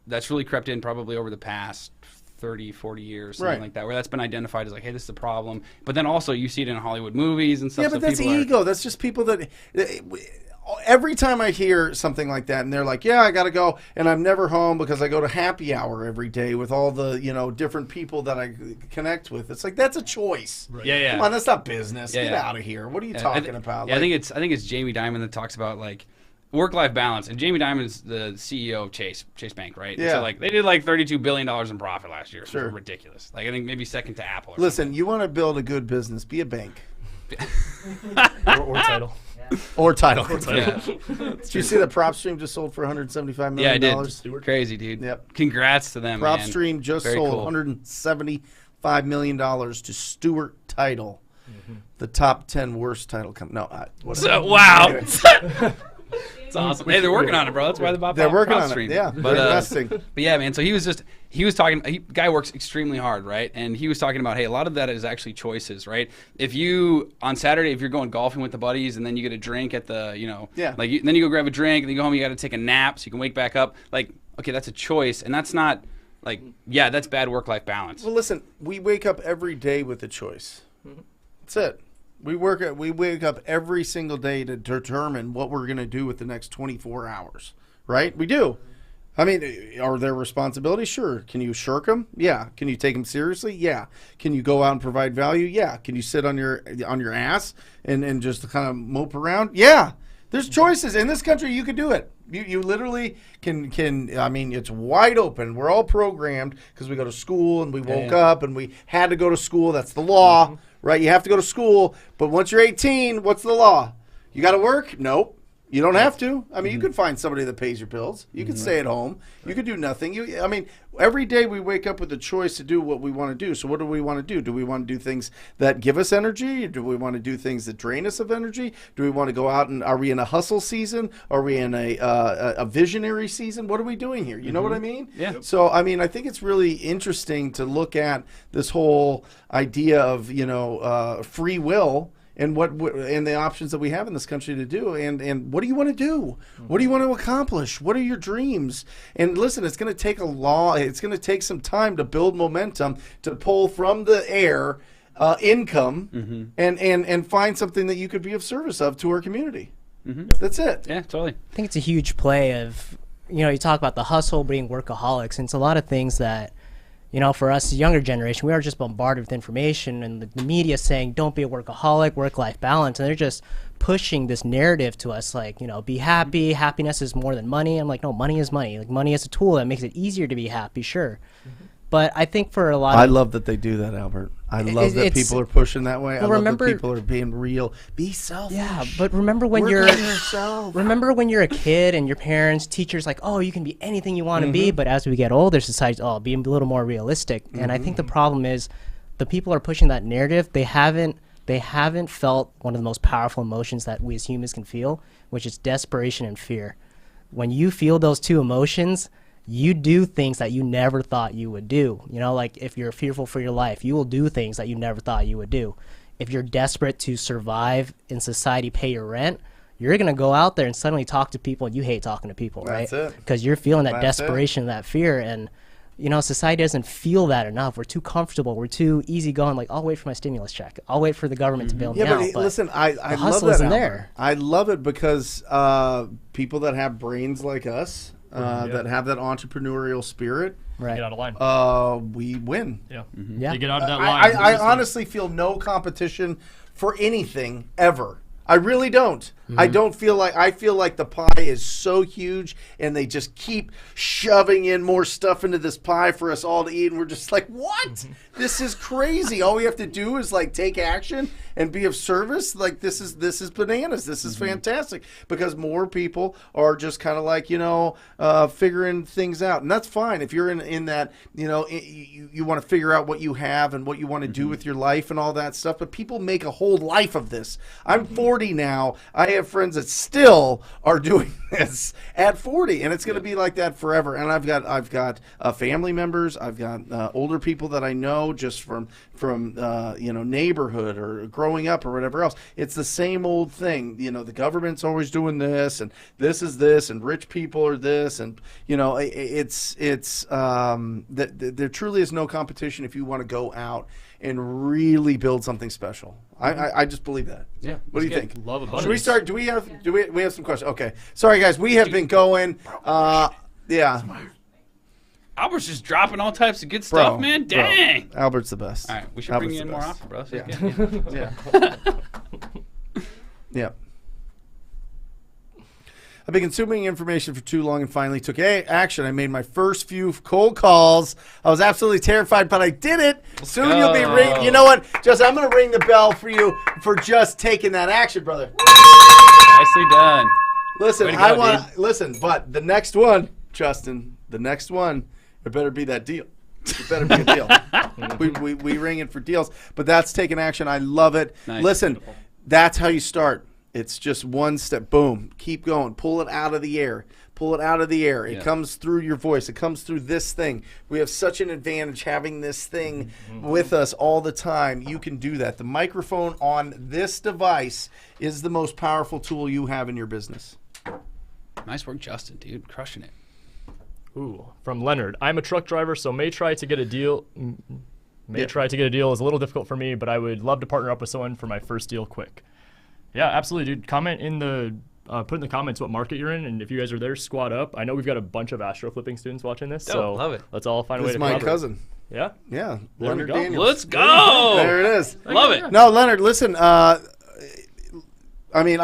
That's really crept in probably over the past 30, 40 years, something like that, where that's been identified as like, hey, this is a problem. But then also you see it in Hollywood movies and stuff. Yeah, but that's ego. That's just people that... Every time I hear something like that and they're like, yeah, I got to go, and I'm never home because I go to happy hour every day with all the, different people that I connect with. It's like, that's a choice. Right. Yeah. Come on, that's not business. Get out of here. What are you talking about? Yeah, I think it's Jamie Dimon that talks about like work-life balance, and Jamie Dimon's the CEO of Chase Bank, right? Yeah. So like they did like $32 billion in profit last year. Sure. It's ridiculous. Like I think maybe second to Apple. Listen, you want to build a good business, be a bank. or title. Or title. Yeah. Did you see that PropStream just sold for $175 million? Yeah, I did. Crazy, dude. Yep. Congrats to them, man. PropStream just Very sold cool. $175 million to Stewart Title, the top 10 worst title company. No, So, wow. It's awesome. Hey, they're working on it, bro. That's why they're working on PropStream. it. Yeah, But, they're investing. But yeah, man. So he was talking. Guy works extremely hard, right? And he was talking about, hey, a lot of that is actually choices, right? If you on Saturday, if you're going golfing with the buddies, and then you get a drink at the, then you go grab a drink, and then you go home, you got to take a nap so you can wake back up. Like, okay, that's a choice, and that's not like, yeah, that's bad work-life balance. Well, listen, we wake up every day with a choice. That's it. We wake up every single day to determine what we're going to do with the next 24 hours, right? We do. I mean, are there responsibilities? Sure. Can you shirk them? Yeah. Can you take them seriously? Yeah. Can you go out and provide value? Yeah. Can you sit on your ass and just kind of mope around? Yeah. There's choices in this country. You could do it. You literally can. I mean, it's wide open. We're all programmed because we go to school and we woke up and we had to go to school. That's the law, right? You have to go to school. But once you're 18, what's the law? You got to work? Nope. You don't have to. I mean, you could find somebody that pays your bills. You could stay at home. You could do nothing. I mean, every day we wake up with a choice to do what we want to do. So what do we want to do? Do we want to do things that give us energy? Do we want to do things that drain us of energy? Do we want to go out and are we in a hustle season? Are we in a visionary season? What are we doing here? You know what I mean? Yeah. So, I mean, I think it's really interesting to look at this whole idea of, free will and and the options that we have in this country to do, and what do you want to do? What do you want to accomplish? What are your dreams? And listen, it's going to take it's going to take some time to build momentum, to pull from the air income, and find something that you could be of service to our community. That's it. Yeah, totally. I think it's a huge play of, you talk about the hustle being workaholics, and it's a lot of things that, for us, the younger generation, we are just bombarded with information, and the media saying, don't be a workaholic, work-life balance, and they're just pushing this narrative to us, like, be happy, happiness is more than money. I'm like, no, money is money. Like, money is a tool that makes it easier to be happy, sure. But I think for a lot of... I love that they do that, Albert. I love that people are pushing that way. I love that people are being real. Be selfish. Yeah, but remember when remember when you're a kid and your parents, teachers, like, oh, you can be anything you want to be. But as we get older, society's, be a little more realistic. And I think the problem is the people are pushing that narrative. They haven't felt one of the most powerful emotions that we as humans can feel, which is desperation and fear. When you feel those two emotions, you do things that you never thought you would do. Like if you're fearful for your life, you will do things that you never thought you would do. If you're desperate to survive in society, pay your rent, you're going to go out there and suddenly talk to people, and you hate talking to people, right? That's it. Because you're feeling that desperation, that fear, and society doesn't feel that enough. We're too comfortable. We're too easygoing. Like, I'll wait for my stimulus check. I'll wait for the government to bail me out. But listen, I love that. There. I love it because people that have brains like us, that have that entrepreneurial spirit, Get out of line. we win. Yeah. Yeah. You get out of that line. I honestly feel no competition for anything ever. I really don't. I feel like the pie is so huge, and they just keep shoving in more stuff into this pie for us all to eat, and we're just like, what? This is crazy. All we have to do is like take action and be of service. Like this is bananas. This is fantastic because more people are just kind of like figuring things out, and that's fine if you're in that you want to figure out what you have and what you want to do with your life and all that stuff. But people make a whole life of this. I'm 40 now. I have friends that still are doing business at 40, and it's going to be like that forever. And I've got family members, I've got older people that I know just from neighborhood or growing up or whatever else. It's the same old thing. The government's always doing this, and this is this, and rich people are this, and there truly is no competition if you want to go out and really build something special. I just believe that. Yeah. What do you think? Love abundance. Should we start? Do we have some questions? Okay. Sorry guys, we have been going. Yeah. Albert's just dropping all types of good stuff, man. Dang. Albert's the best. All right, we should Albert's bring you in the more best. often, bro. So Yeah. Yeah. I've been consuming information for too long and finally took action. I made my first few cold calls. I was absolutely terrified, but I did it. Soon you'll be ringing. You know what? I'm going to ring the bell for you for just taking that action, brother. Nicely done. Listen, Way to go, listen, but the next one, Justin, it better be that deal. It better be a deal. we ring it for deals, but that's taking action. I love it. Nice. Listen, Beautiful. That's how you start. It's just one step. Boom. Keep going. Pull it out of the air. Pull it out of the air. It comes through your voice. It comes through this thing. We have such an advantage having this thing with us all the time. You can do that. The microphone on this device is the most powerful tool you have in your business. Nice work, Justin, dude. Crushing it. Ooh, from Leonard. I'm a truck driver, so may try to get a deal. Try to get a deal is a little difficult for me, but I would love to partner up with someone for my first deal quick. Yeah, absolutely, dude. Comment in the put in the comments what market you're in, and if you guys are there, squad up. I know we've got a bunch of Astro flipping students watching this, so love it. let's all find a This way is to my collaborate. cousin. Yeah, Yeah, There we Leonard go. Daniels. Let's go. There it is. Love it. No, Leonard, listen. I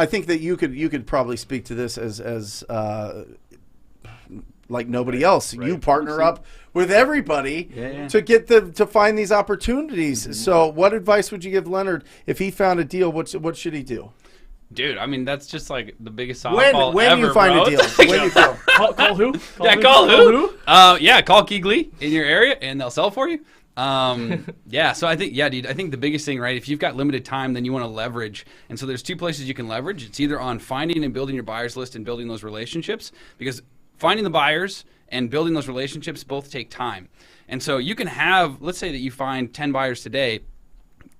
think that you could probably speak to this as like nobody else. right. You partner up with everybody Yeah. to find these opportunities. So, what advice would you give Leonard if he found a deal? What should he do? Dude, I mean, that's just like the biggest softball When ever, you find bro. a deal, when you feel. call who? Call who? Call KeyGlee in your area, and they'll sell for you. So I think, dude, I think the biggest thing, right, if you've got limited time, then you want to leverage. And so there's two places you can leverage. It's either on finding and building your buyers list and building those relationships, because finding the buyers and building those relationships both take time. And so you can have, let's say that you find 10 buyers today.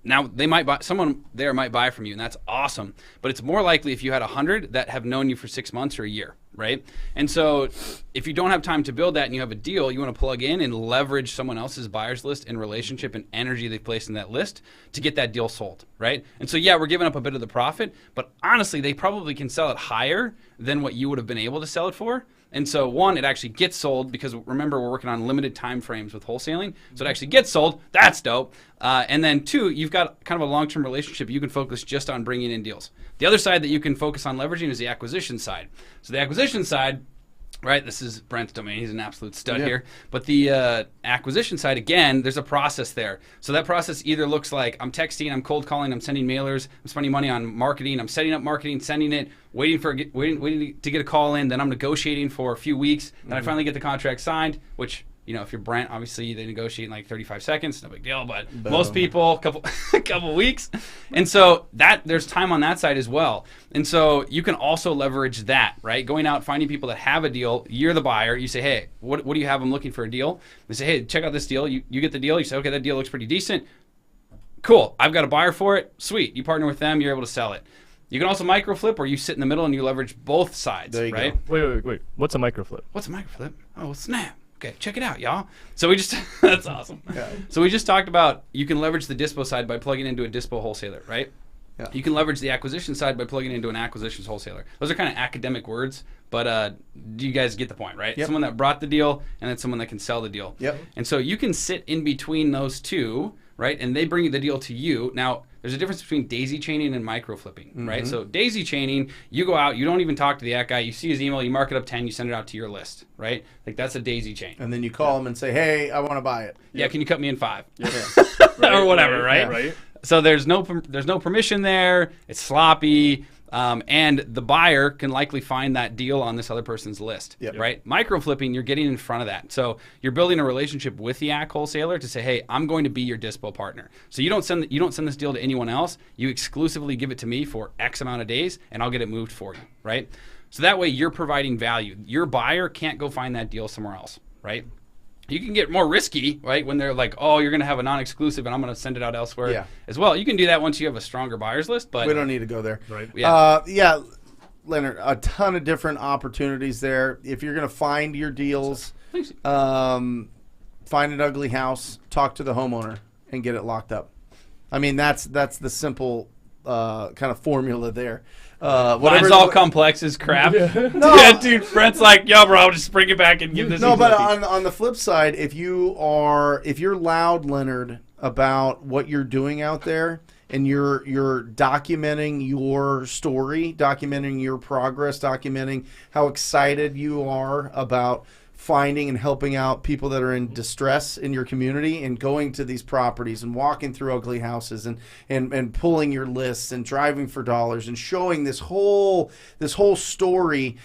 Now, they might buy, someone there might buy from you, and that's awesome. But it's more likely if you had 100 that have known you for 6 months or a year, right? And so if you don't have time to build that and you have a deal, you want to plug in and leverage someone else's buyers list and relationship and energy they've placed in that list to get that deal sold, right? And so, we're giving up a bit of the profit, but honestly, they probably can sell it higher than what you would have been able to sell it for. And so, one, it actually gets sold because, remember, we're working on limited time frames with wholesaling. So it actually gets sold. That's dope. And then, two, you've got kind of a long-term relationship. You can focus just on bringing in deals. The other side that you can focus on leveraging is the acquisition side. So the acquisition side, right, this is Brent's domain. He's an absolute stud here. But the acquisition side, again, there's a process there. So that process either looks like I'm texting, I'm cold calling, I'm sending mailers, I'm spending money on marketing, I'm setting up marketing, sending it, waiting to get a call in, then I'm negotiating for a few weeks, then I finally get the contract signed, which, if you're Brent, obviously they negotiate in like 35 seconds, no big deal, but most people, a couple weeks. And so there's time on that side as well. And so you can also leverage that, right? Going out, finding people that have a deal, you're the buyer, you say, hey, what do you have? I'm looking for a deal. They say, hey, check out this deal. You get the deal, you say, okay, that deal looks pretty decent. Cool, I've got a buyer for it. Sweet, you partner with them, you're able to sell it. You can also micro flip, or you sit in the middle and you leverage both sides, There you Wait. go. What's a microflip? What's a micro flip? Oh, snap. Okay, check it out, y'all. So we just, that's awesome. Yeah. So we just talked about you can leverage the dispo side by plugging into a dispo wholesaler, right? Yeah. You can leverage the acquisition side by plugging into an acquisitions wholesaler. Those are kind of academic words, but do you guys get the point, right? Yep. Someone that brought the deal and then someone that can sell the deal. Yep. And so you can sit in between those two, right? And they bring the deal to you. Now, there's a difference between daisy chaining and micro flipping, right? So daisy chaining, you go out, you don't even talk to the guy, you see his email, you mark it up 10, you send it out to your list, right? Like that's a daisy chain. And then you call him and say, hey, I want to buy it. Yeah, can you cut me in 5? Right, or whatever, right? Right. So there's no permission there. It's sloppy. And the buyer can likely find that deal on this other person's list, right? Micro flipping, you're getting in front of that. So you're building a relationship with the wholesaler to say, hey, I'm going to be your dispo partner. So you don't send this deal to anyone else. You exclusively give it to me for X amount of days, and I'll get it moved for you, right? So that way you're providing value. Your buyer can't go find that deal somewhere else, right? You can get more risky, right, when they're like, oh, you're going to have a non-exclusive and I'm going to send it out elsewhere as well. You can do that once you have a stronger buyer's list. But we don't need to go there. Right. Yeah, Leonard, a ton of different opportunities there. If you're going to find your deals, find an ugly house, talk to the homeowner, and get it locked up. I mean, that's the simple kind of formula there. Mine's all complex as crap. No. Dude, Brent's like, yo, bro, I'll just bring it back and give this. No, but on the flip side, if you're loud, Leonard, about what you're doing out there, and you're documenting your story, documenting your progress, documenting how excited you are about finding and helping out people that are in distress in your community, and going to these properties and walking through ugly houses and pulling your lists and driving for dollars and showing this whole story,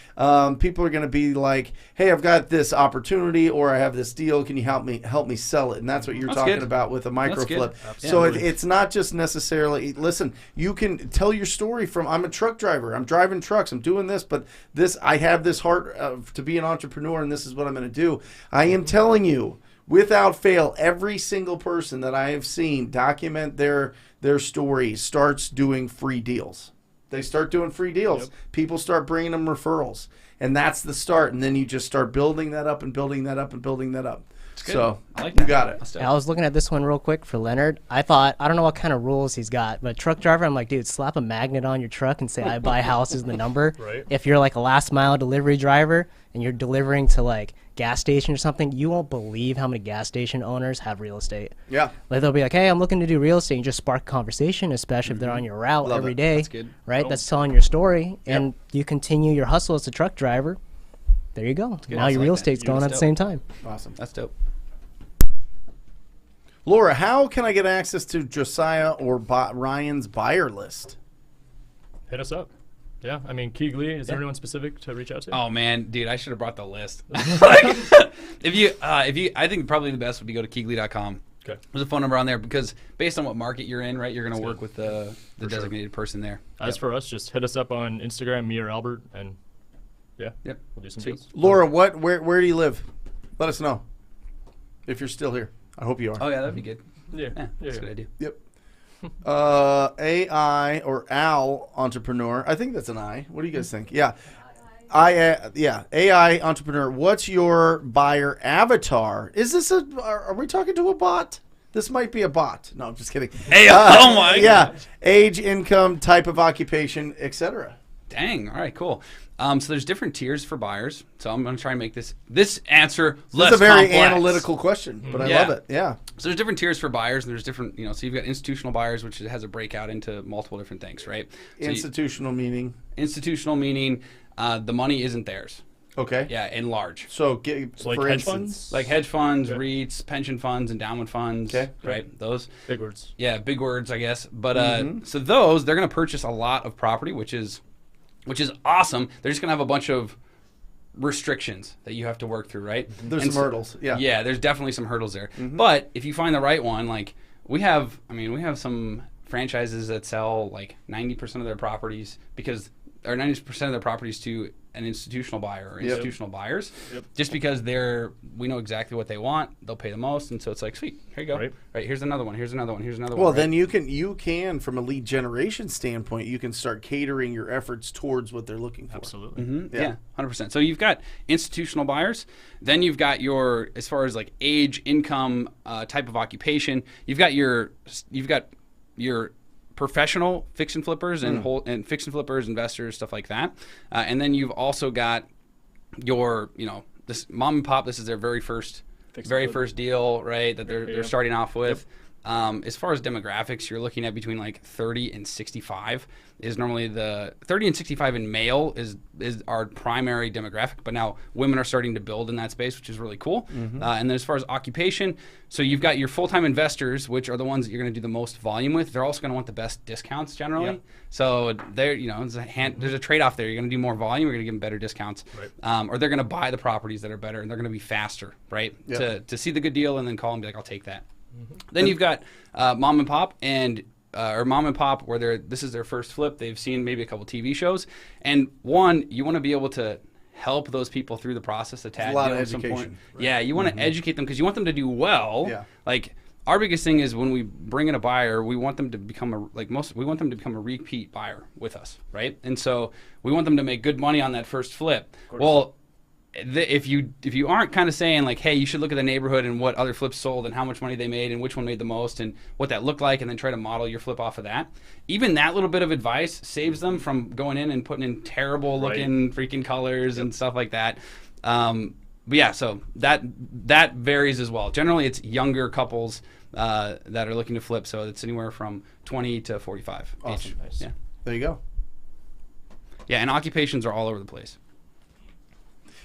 people are going to be like, hey, I've got this opportunity, or I have this deal, can you help me sell it? And that's what you're talking about with a micro flip. So it's not just necessarily, listen, you can tell your story from, I'm a truck driver, I'm driving trucks, I'm doing this, but I have this heart to be an entrepreneur, and this is what I'm going to do. I am telling you, without fail, every single person that I have seen document their story starts doing free deals. They start doing free deals. Yep. People start bringing them referrals, and that's the start. And then you just start building that up and building that up and building that up. So I like that. You got it. I was looking at this one real quick for Leonard. I don't know what kind of rules he's got, but truck driver, I'm like, dude, slap a magnet on your truck and say, I buy houses, the number. Right. If you're like a last mile delivery driver and you're delivering to like gas station or something, you won't believe how many gas station owners have real estate. Yeah. Like they'll be like, hey, I'm looking to do real estate, and you just spark conversation, especially if they're on your route every day. That's good. Right? That's telling your story, and you continue your hustle as a truck driver. There you go. Now your real estate's going at the same time. Awesome. That's dope. Laura, how can I get access to Josiah or Ryan's buyer list? Hit us up. Yeah, I mean, KeyGlee, is there anyone specific to reach out to? Oh man, dude, I should have brought the list. I think probably the best would be go to KeyGlee.com. Okay. There's a phone number on there, because based on what market you're in, right, you're going to work with the designated person there. As for us, just hit us up on Instagram, me or Albert, and we'll do some deals. Laura, where do you live? Let us know if you're still here. I hope you are. Oh yeah, that'd be good. Yeah, That's a good idea. Yep. AI or Al entrepreneur. I think that's an I. What do you guys think? Yeah. AI entrepreneur. What's your buyer avatar? Is this are we talking to a bot? This might be a bot. No, I'm just kidding. Hey, oh my gosh. Age, income, type of occupation, etc. Dang. All right, cool. So there's different tiers for buyers. So I'm going to try and make this answer less complex. It's a very analytical question, but I love it. Yeah. So there's different tiers for buyers, and there's different, so you've got institutional buyers, which has a breakout into multiple different things, right? So institutional meaning? Institutional meaning the money isn't theirs. Okay. Yeah, in large. So, like for hedge instance, funds? Like hedge funds, REITs, pension funds, endowment funds. Okay. Right? Those. Big words. Yeah, big words, I guess. But so those, they're going to purchase a lot of property, which is awesome. They're just going to have a bunch of restrictions that you have to work through, right? There's some hurdles. Yeah. Yeah, there's definitely some hurdles there. But if you find the right one, like we have some franchises that sell like 90% of their properties or 90% of their properties to an institutional buyer or institutional buyers, just because we know exactly what they want, they'll pay the most, and so it's like, sweet, here you go. Right, here's another one, here's another one, here's another one. Well, then you can from a lead generation standpoint, you can start catering your efforts towards what they're looking for. Absolutely. Yeah, 100%. So you've got institutional buyers, then you've got your, as far as like age, income, type of occupation, you've got your professional fix and flippers and fix and flippers, investors, stuff like that. And then you've also got your, this mom and pop, this is their very first deal, right, that they're starting off with. As far as demographics, you're looking at between like 30 and 65 is normally the 30 and 65 in male is our primary demographic, but now women are starting to build in that space, which is really cool. And then as far as occupation, so you've got your full-time investors, which are the ones that you're going to do the most volume with. They're also going to want the best discounts generally. Yep. So they're, there's a trade-off there. You're going to do more volume, you're going to give them better discounts, or they're going to buy the properties that are better, and they're going to be faster, right? Yep. To see the good deal and then call and be like, I'll take that. Then you've got mom and pop or mom and pop where this is their first flip. They've seen maybe a couple TV shows, and you want to be able to help those people through the process. A lot of education. Yeah, you want to educate them because you want them to do well. Yeah. Like our biggest thing is when we bring in a buyer, we want them to become a repeat buyer with us, right? And so we want them to make good money on that first flip. Well, if you aren't kind of saying like, hey, you should look at the neighborhood and what other flips sold and how much money they made and which one made the most and what that looked like, and then try to model your flip off of that, even that little bit of advice saves them from going in and putting in terrible looking freaking colors and stuff like that. But yeah, so that varies as well. Generally, it's younger couples that are looking to flip, so it's anywhere from 20 to 45. Awesome. Age. Nice. Yeah. There you go. Yeah, and occupations are all over the place.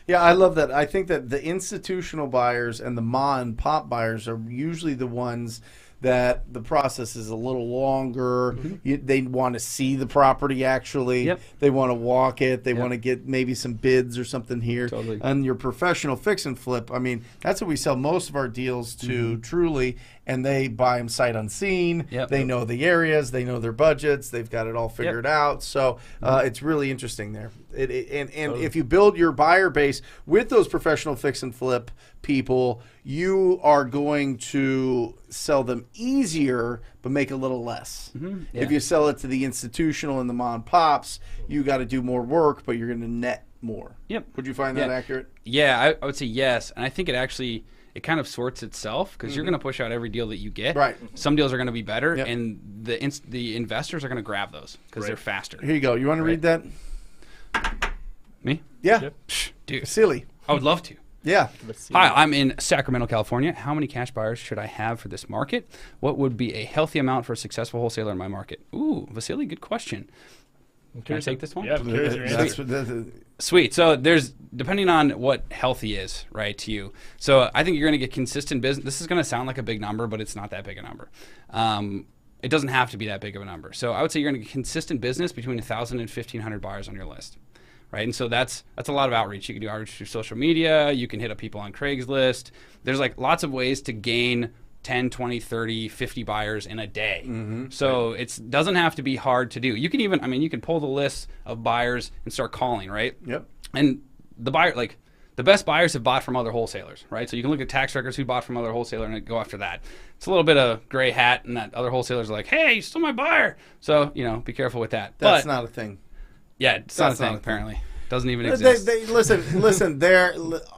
Yeah, I love that. I think that the institutional buyers and the mom and pop buyers are usually the ones that the process is a little longer. They want to see the property actually. Yep. They want to walk it. They want to get maybe some bids or something here. Totally. And your professional fix and flip, I mean, that's what we sell most of our deals to, truly. And they buy them sight unseen. They know the areas. They know their budgets. They've got it all figured out. So it's really interesting there. And if you build your buyer base with those professional fix and flip people, you are going to sell them easier but make a little less. If you sell it to the institutional and the mom and pops, you got to do more work, but you're going to net more. Would you find that accurate? Yeah, I would say yes. And I think it kind of sorts itself because you're going to push out every deal that you get. Right. Some deals are going to be better, and the investors are going to grab those because they're faster. Here you go. You want to read that? Me? Yeah. Yep. Dude, Silly. I would love to. Yeah. Hi, I'm in Sacramento, California. How many cash buyers should I have for this market? What would be a healthy amount for a successful wholesaler in my market? Ooh, Vasily, good question. Can I take this one? Yeah, I'm curious your answer. Sweet. So there's, depending on what healthy is, right, to you. So I think you're going to get consistent business. This is going to sound like a big number, but it's not that big a number. It doesn't have to be that big of a number. So I would say you're going to get consistent business between 1,000 and 1,500 buyers on your list. Right, and so that's a lot of outreach. You can do outreach through social media. You can hit up people on Craigslist. There's like lots of ways to gain 10, 20, 30, 50 buyers in a day. So it doesn't have to be hard to do. You can even, you can pull the list of buyers and start calling, right? Yep. And the best buyers have bought from other wholesalers, right? So you can look at tax records who bought from other wholesaler and go after that. It's a little bit of gray hat, and that other wholesalers are like, hey, you stole my buyer. So, be careful with that. That's not a thing. Yeah, it's not a thing, apparently. Doesn't even exist. Listen.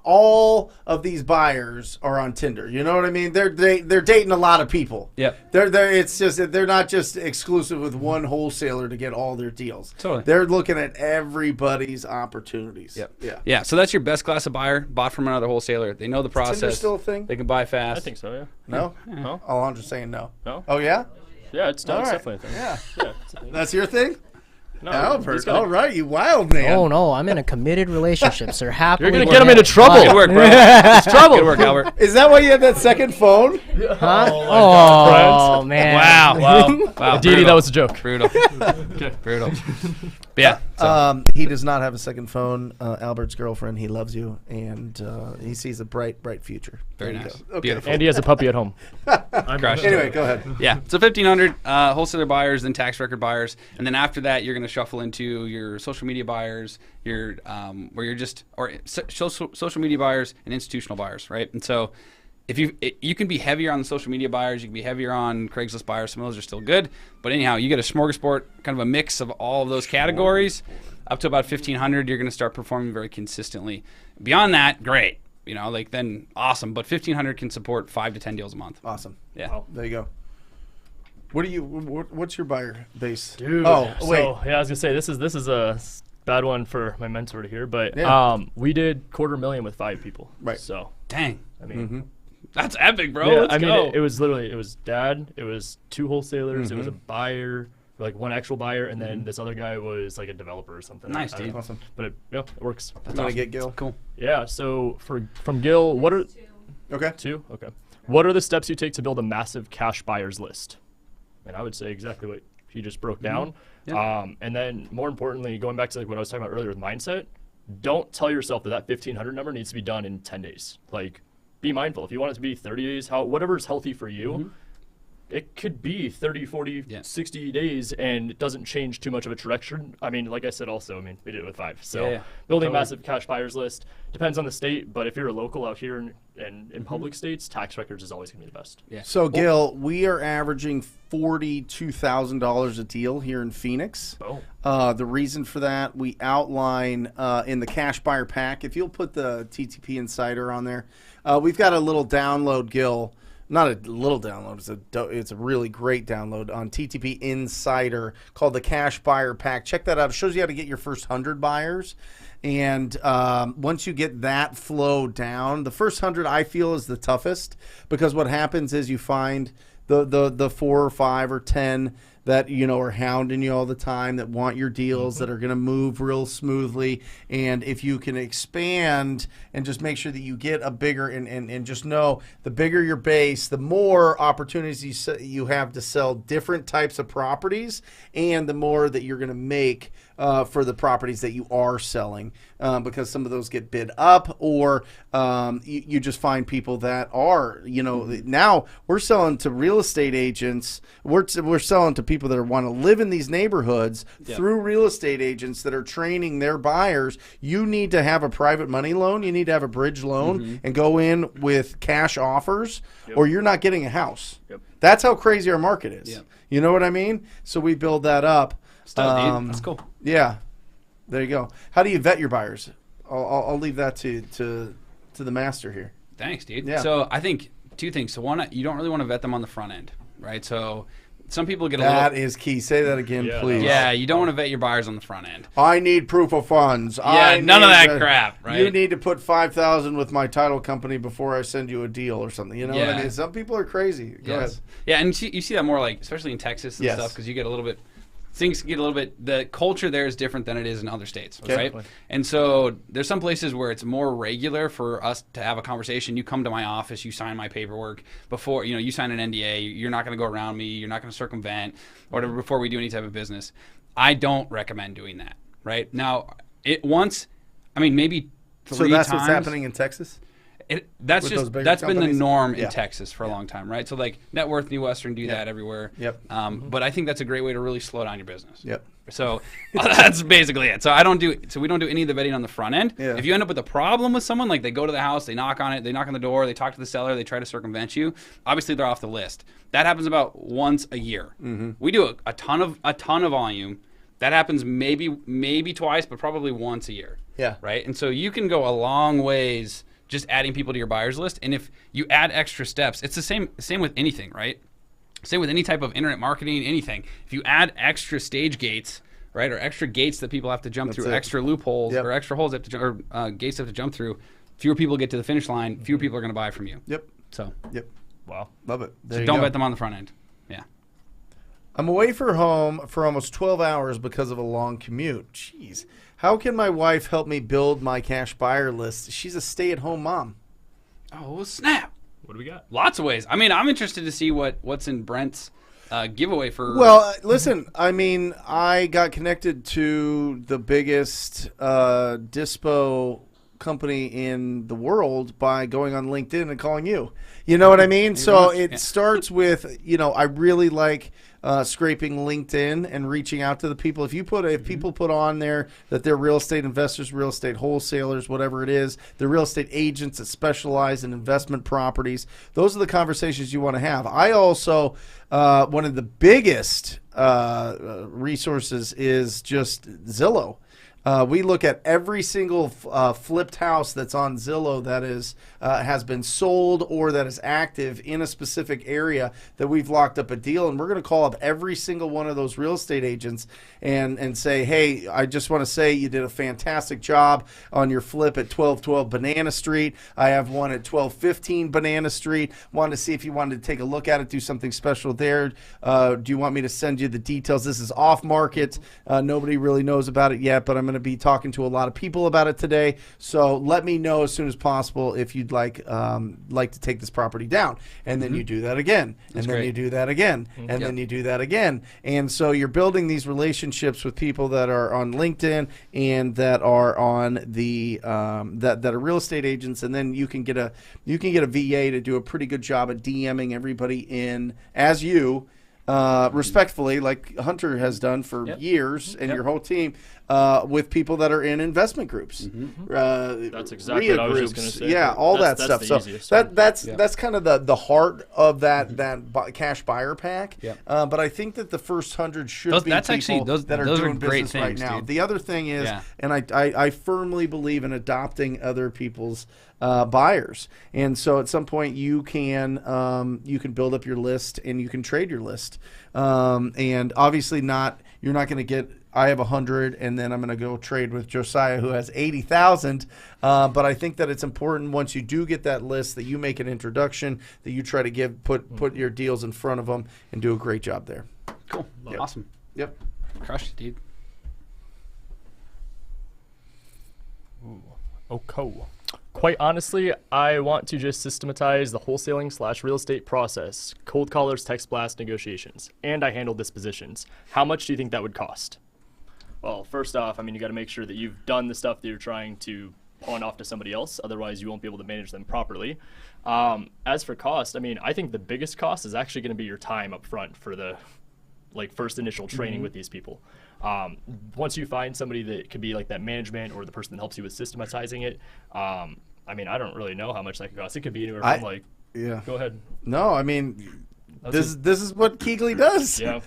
All of these buyers are on Tinder. You know what I mean? They're dating a lot of people. Yep. It's just that they're not just exclusive with one wholesaler to get all their deals. Totally. They're looking at everybody's opportunities. Yep. Yeah. Yeah. So that's your best class of buyer. Bought from another wholesaler. They know the process. Tinder still a thing? They can buy fast. I think so, yeah. No. No? Oh, I'm just saying no. No? Oh yeah. Yeah, it's All right. definitely a thing. Yeah. Yeah, it's a thing. That's your thing. No, Albert, he's gonna- all right, you wild man. Oh no, I'm in a committed relationship, sir. Happily. You're gonna we're get him into married. trouble. Good work, bro. It's trouble. Good work, Albert. Is that why you have that second phone? Huh? God, Oh man. Wow. Didi, that was a joke. Brutal. Okay. Brutal. But yeah. So. He does not have a second phone. Albert's girlfriend. He loves you, and he sees a bright future. Very There you nice. go. Okay. Beautiful. And he has a puppy at home. Crushed. Anyway, go ahead. Yeah, so 1,500 wholesaler buyers, then tax record buyers, and then after that, you're going to shuffle into your social media buyers, your social media buyers and institutional buyers, right? And so, if you can be heavier on the social media buyers, you can be heavier on Craigslist buyers. Some of those are still good, but anyhow, you get a smorgasbord, kind of a mix of all of those categories. Up to about 1,500, you're going to start performing very consistently. Beyond that, great. Then awesome. But 1,500 can support 5 to 10 deals a month. Awesome. Yeah. Wow. There you go. What's your buyer base? Dude. Oh, wait. So, yeah, I was going to say, this is a bad one for my mentor to hear, but Yeah. we did $250,000 with 5 people. Right. So, Dang. I mean, That's epic, bro. Yeah, Let's I mean, go. it was literally, it was dad, it was 2 wholesalers, it was a buyer, like 1 actual buyer, and then this other guy was like a developer or something. Nice, I don't dude. know. Awesome. But it works. I'm gonna get Gil. Cool. Yeah, so from Gil, what are... Okay. 2? Okay. What are the steps you take to build a massive cash buyers list? And I would say exactly what he just broke down. Yep. And then more importantly, going back to like what I was talking about earlier with mindset, don't tell yourself that 1,500 number needs to be done in 10 days. Like, be mindful. If you want it to be 30 days, whatever is healthy for you, it could be 30, 40, 60 days, and it doesn't change too much of a direction. I mean, like I said also, we did it with 5. So building a massive cash buyers list depends on the state, but if you're a local out here in public states, tax records is always going to be the best. Yeah. So, Gil, we are averaging $42,000 a deal here in Phoenix. Boom. The reason for that, we outline in the cash buyer pack. If you'll put the TTP Insider on there, we've got a little download, Gil. Not a little download. It's a really great download on TTP Insider called the Cash Buyer Pack. Check that out. It shows you how to get your first 100 buyers. And once you get that flow down, the first 100 I feel is the toughest, because what happens is you find the 4 or 5 or 10 that are hounding you all the time, that want your deals, that are going to move real smoothly. And if you can expand and just make sure that you get a bigger and just know, the bigger your base, the more opportunities you have to sell different types of properties, and the more that you're going to make for the properties that you are selling, because some of those get bid up, or you just find people that are, now we're selling to real estate agents. We're selling to people that want to live in these neighborhoods through real estate agents that are training their buyers. You need to have a private money loan. You need to have a bridge loan and go in with cash offers, or you're not getting a house. That's how crazy our market is. You know what I mean? So we build that up. Dude. That's cool. Yeah, there you go. How do you vet your buyers? I'll leave that to the master here. Thanks, dude. Yeah. So I think 2 things. So one, you don't really want to vet them on the front end, right? So some people get That is key. Say that again, please. Yeah, you don't want to vet your buyers on the front end. I need proof of funds. Yeah, none of that crap, right? You need to put $5,000 with my title company before I send you a deal or something. You know what I mean? Some people are crazy. Go ahead. Yeah, and you see that more, like, especially in Texas and stuff, because you get a little bit. Things get a little bit, the culture there is different than it is in other states, right? And so there's some places where it's more regular for us to have a conversation. You come to my office, you sign my paperwork before, you sign an NDA. You're not going to go around me. You're not going to circumvent or whatever before we do any type of business. I don't recommend doing that, right? Now, maybe 3 So that's times. what's happening in Texas? That's been the norm in Yeah. Texas for a long time, right? So like Net Worth, New Western do that everywhere. Yep. But I think that's a great way to really slow down your business. Yep. So that's basically it. So we don't do any of the vetting on the front end. Yeah. If you end up with a problem with someone, like they go to the house, they knock on it, they knock on the door, they talk to the seller, they try to circumvent you, obviously they're off the list. That happens about once a year. We do a ton of volume. That happens maybe twice, but probably once a year. Yeah. Right? And so you can go a long ways just adding people to your buyers list. And if you add extra steps, it's the same with anything, right? Same with any type of internet marketing, anything. If you add extra stage gates, right, or extra gates that people have to jump through, extra loopholes or extra holes they have to or gates they have to jump through, fewer people get to the finish line, fewer people are going to buy from you. Yep. So, Wow. Love it. There so you don't go. bet them on the front end. Yeah. I'm away from home for almost 12 hours because of a long commute. Jeez. How can my wife help me build my cash buyer list? She's a stay-at-home mom. Oh, snap. What do we got? Lots of ways. I'm interested to see what's in Brent's giveaway for. Well, listen, I got connected to the biggest dispo company in the world by going on LinkedIn and calling you. You know what I mean? So it starts with, I really like scraping LinkedIn and reaching out to the people. If people put on there that they're real estate investors, real estate wholesalers, whatever it is, they're real estate agents that specialize in investment properties, those are the conversations you want to have. I also, one of the biggest resources is just Zillow. We look at every single flipped house that's on Zillow that is has been sold or that is active in a specific area that we've locked up a deal, and we're going to call up every single one of those real estate agents and say, hey, I just want to say you did a fantastic job on your flip at 1212 Banana Street. I have one at 1215 Banana Street. Wanted to see if you wanted to take a look at it, do something special there. Do you want me to send you the details? This is off market. Nobody really knows about it yet, but I'm going to be talking to a lot of people about it today. So let me know as soon as possible if you'd like to take this property down. And then you do that again. And then you do that again. And then you do that again. And so you're building these relationships with people that are on LinkedIn and that are on the that are real estate agents. And then you can get a VA to do a pretty good job at DMing everybody in as you. Respectfully, like Hunter has done for years, and your whole team, with people that are in investment groups. That's exactly what I was just going to say. Yeah, all that that's stuff. So that's kind of the heart of that cash buyer pack. But I think that the first 100 should be people that are doing business right now. Dude. The other thing is, and I firmly believe in adopting other people's buyers, and so at some point you can build up your list and you can trade your list, and obviously you're not going to get. I have 100, and then I'm going to go trade with Josiah, who has 80,000. But I think that it's important once you do get that list that you make an introduction, that you try to put your deals in front of them and do a great job there. Cool, awesome. Yep, crushed it, dude. Ooh. Okay. Quite honestly, I want to just systematize the wholesaling / real estate process, cold callers, text blast, negotiations, and I handle dispositions. How much do you think that would cost? Well, first off, I mean, you got to make sure that you've done the stuff that you're trying to pawn off to somebody else. Otherwise, you won't be able to manage them properly. As for cost, I mean, I think the biggest cost is actually going to be your time up front for the first initial training with these people. Once you find somebody that could be like that management or the person that helps you with systematizing it, I mean, I don't really know how much that could cost. It could be anywhere from go ahead. No, I mean, this is what KeyGlee does. Yeah.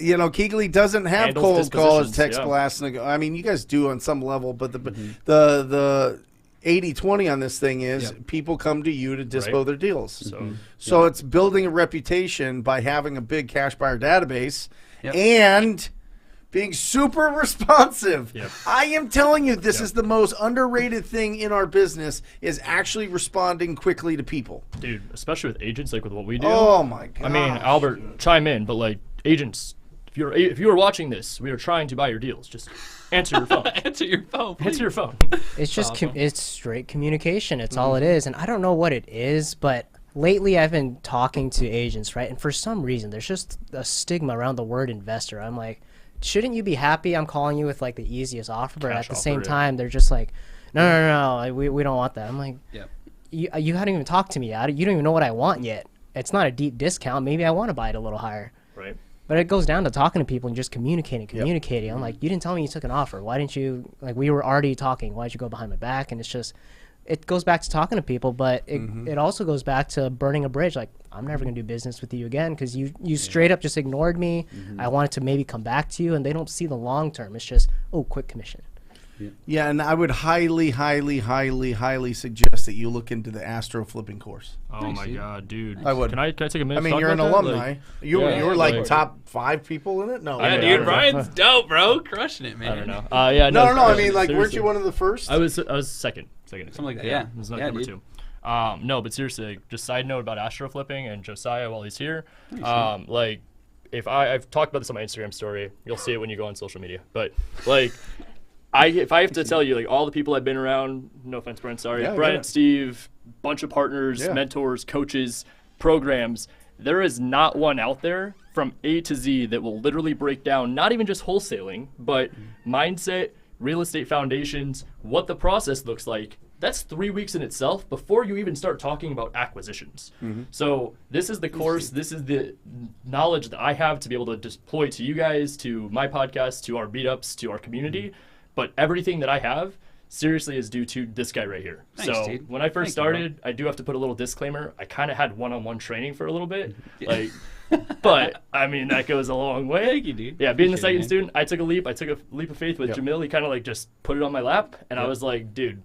You know, KeyGlee doesn't have Handles cold calls, dispositions, text blasts. I mean, you guys do on some level, but the 80-20 on this thing is people come to you to dispo their deals. So it's building a reputation by having a big cash buyer database and being super responsive. I am telling you, this is the most underrated thing in our business, is actually responding quickly to people. Dude, especially with agents, like with what we do. Oh my god. I mean, Albert, chime in, but like agents, if you are watching this, we are trying to buy your deals. Just answer your phone. Answer your phone. Please. Answer your phone. It's just it's straight communication. It's all it is, and I don't know what it is, but lately I've been talking to agents, right? And for some reason, there's just a stigma around the word investor. I'm like, shouldn't you be happy I'm calling you with like the easiest offer? But at the same time, they're just like, no, we don't want that. I'm like, you haven't even talked to me yet. You don't even know what I want yet. It's not a deep discount. Maybe I want to buy it a little higher. Right. But it goes down to talking to people and just communicating. I'm like, you didn't tell me you took an offer. Why didn't you, like, we were already talking. Why did you go behind my back? And it's just, it goes back to talking to people, but it also goes back to burning a bridge. Like, I'm never going to do business with you again because you straight up just ignored me. I wanted to maybe come back to you, and they don't see the long term. It's just, quick commission. Yeah, and I would highly, highly, highly, highly suggest that you look into the Astro flipping course. Oh my god, dude! I would. Can I take a minute? I mean, you're an alumni. You were like top 5 people in it. No, yeah, dude, Brian's dope, bro, crushing it, man. I don't know. No. I mean, like, weren't you one of the first? I was second. Something like that. Yeah, it was like number 2. No, but seriously, just side note about Astro flipping and Josiah while he's here. Like, if I've talked about this on my Instagram story, you'll see it when you go on social media. But like, if I have to tell you, like, all the people I've been around, no offense, Brent, sorry, Brent, Steve, bunch of partners, mentors, coaches, programs, there is not one out there from A to Z that will literally break down not even just wholesaling, but mindset, real estate foundations, what the process looks like. That's 3 weeks in itself before you even start talking about acquisitions. So this is the course, this is the knowledge that I have to be able to deploy to you guys, to my podcast, to our meetups, to our community. But everything that I have seriously is due to this guy right here. Thanks, so dude. when I first started, I do have to put a little disclaimer. I kind of had one-on-one training for a little bit. Like But I mean, that goes a long way. Thank you, dude. Yeah, being the Appreciate it, second man. student, I took a leap. I took a leap of faith with Jamil. He kind of like just put it on my lap, and I was like, dude,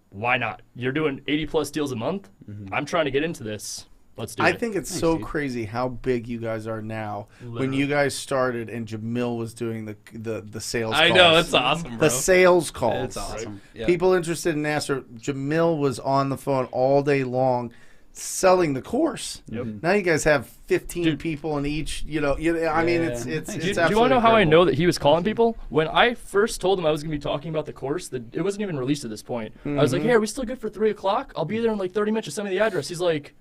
why not? You're doing 80+ deals a month. I'm trying to get into this. Let's do it. I think it's so crazy how big you guys are now. When you guys started and Jamil was doing the sales calls. I know, that's awesome, bro. The sales calls. It's awesome. Yeah. People interested in Astro. Jamil was on the phone all day long selling the course. Now you guys have 15 people in each, I mean, it's Do you absolutely want to know how I incredible. know that he was calling people? When I first told him I was going to be talking about the course, it wasn't even released at this point. I was like, hey, are we still good for 3 o'clock? I'll be there in like 30 minutes. Just send me the address. He's like,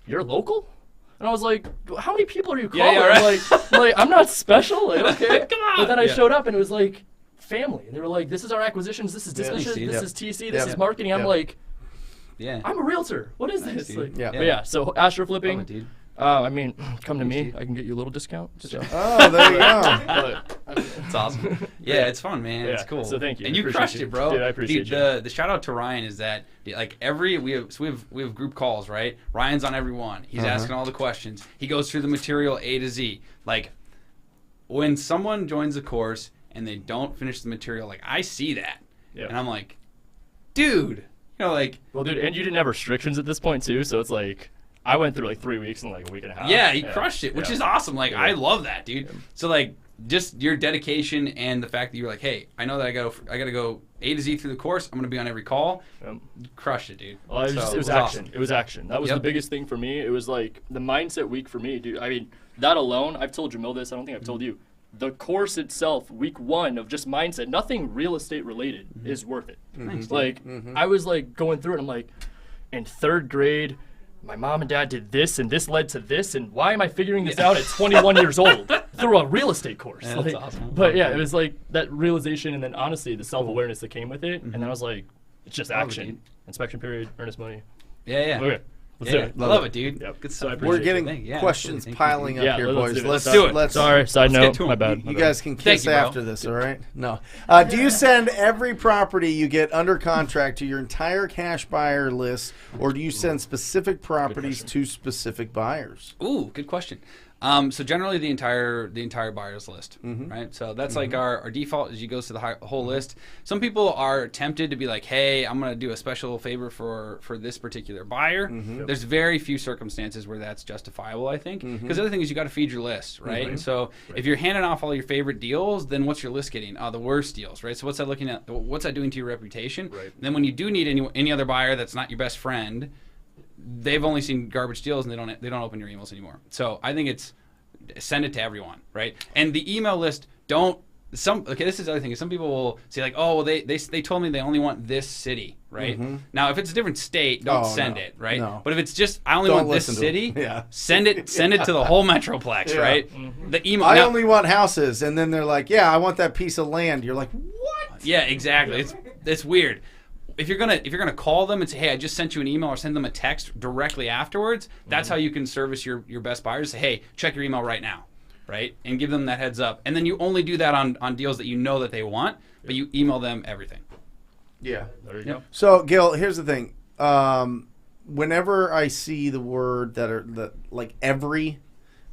you're local? And I was like, how many people are you calling? Yeah, right. like, I'm not special. Like, okay. Come on. But then I showed up and it was like family. And they were like, this is our acquisitions. This is disposition. Thanks, This dude. is TC. This Yep. is marketing. I'm Yep. like, Yeah. I'm a realtor. What is this? dude. Like, Yeah. But yeah, so Astro flipping. Love it, dude. I mean, come to me. I can get you a little discount. So. Oh, there you go. But, I mean, It's awesome. Yeah, it's fun, man. It's Yeah, cool. so thank you. And you Appreciate crushed you. it, bro. Dude, I appreciate Dude, the shout out to Ryan is that like we have group calls, right? Ryan's on every one. He's asking all the questions. He goes through the material A to Z. Like when someone joins a course and they don't finish the material, like I see that, and I'm like, dude, like. well, dude, and you didn't have restrictions at this point too, so it's like I went through like 3 weeks and like a week and a half. Yeah, he crushed it, which Yeah. is awesome. Like, I love that, dude. So, like, just your dedication and the fact that you're like, hey, I know that I gotta go A to Z through the course. I'm gonna be on every call. Crushed it, dude. Well, it was So, action. awesome. It was action. That was the biggest thing for me. It was like the mindset week for me, dude. I mean, that alone, I've told Jamil this. I don't think I've told you. The course itself, week 1 of just mindset, nothing real estate related is worth it. Thanks, Like, I was like going through it. I'm like, in 3rd grade, my mom and dad did this, and this led to this, and why am I figuring this out at 21 years old through a real estate course? Yeah, Like, that's awesome. But yeah, it was like that realization, and then honestly, the self-awareness that came with it, and then I was like, it's just Love it, action. dude. Inspection period, earnest money. Yeah. Okay, let's do Yeah, it. love it, dude. Yep. Good So I stuff. appreciate We're it. getting Thank you. Yeah, questions absolutely. Thank piling you. up Yeah, here, let's boys. do it. Let's do it. Let's, Sorry, side get note, to 'em. my bad. You guys can kiss you, bro. after this, all right? No. Do you send every property you get under contract to your entire cash buyer list, or do you send specific properties to specific buyers? Ooh, good question. So generally the entire buyers list, right? So that's like our default is you go to the whole list. Some people are tempted to be like, hey, I'm going to do a special favor for this particular buyer. There's very few circumstances where that's justifiable, I think. Because the other thing is you got to feed your list, right? And so if you're handing off all your favorite deals, then what's your list getting? The worst deals, right? So what's that looking at? What's that doing to your reputation? Right. And then when you do need any other buyer that's not your best friend, they've only seen garbage deals and they don't open your emails anymore. So I think it's send it to everyone, right? And the email list this is the other thing. Some people will say like, oh, well, they told me they only want this city, right? Now, if it's a different state, don't send it, right? No. But if it's just I only Don't want this listen to 'em. city, Yeah. send it to the whole metroplex, Yeah. right? The email. I now- only want houses, and then they're like, yeah, I want that piece of land. You're like, what? Yeah, exactly. It's weird. If you're gonna call them and say, hey, I just sent you an email, or send them a text directly afterwards, that's how you can service your best buyers. Say, hey, check your email right now, right? And give them that heads up. And then you only do that on deals that you know that they want, but you email them everything. Yeah. There you go. So, Gil, here's the thing. Whenever I see the word that like every,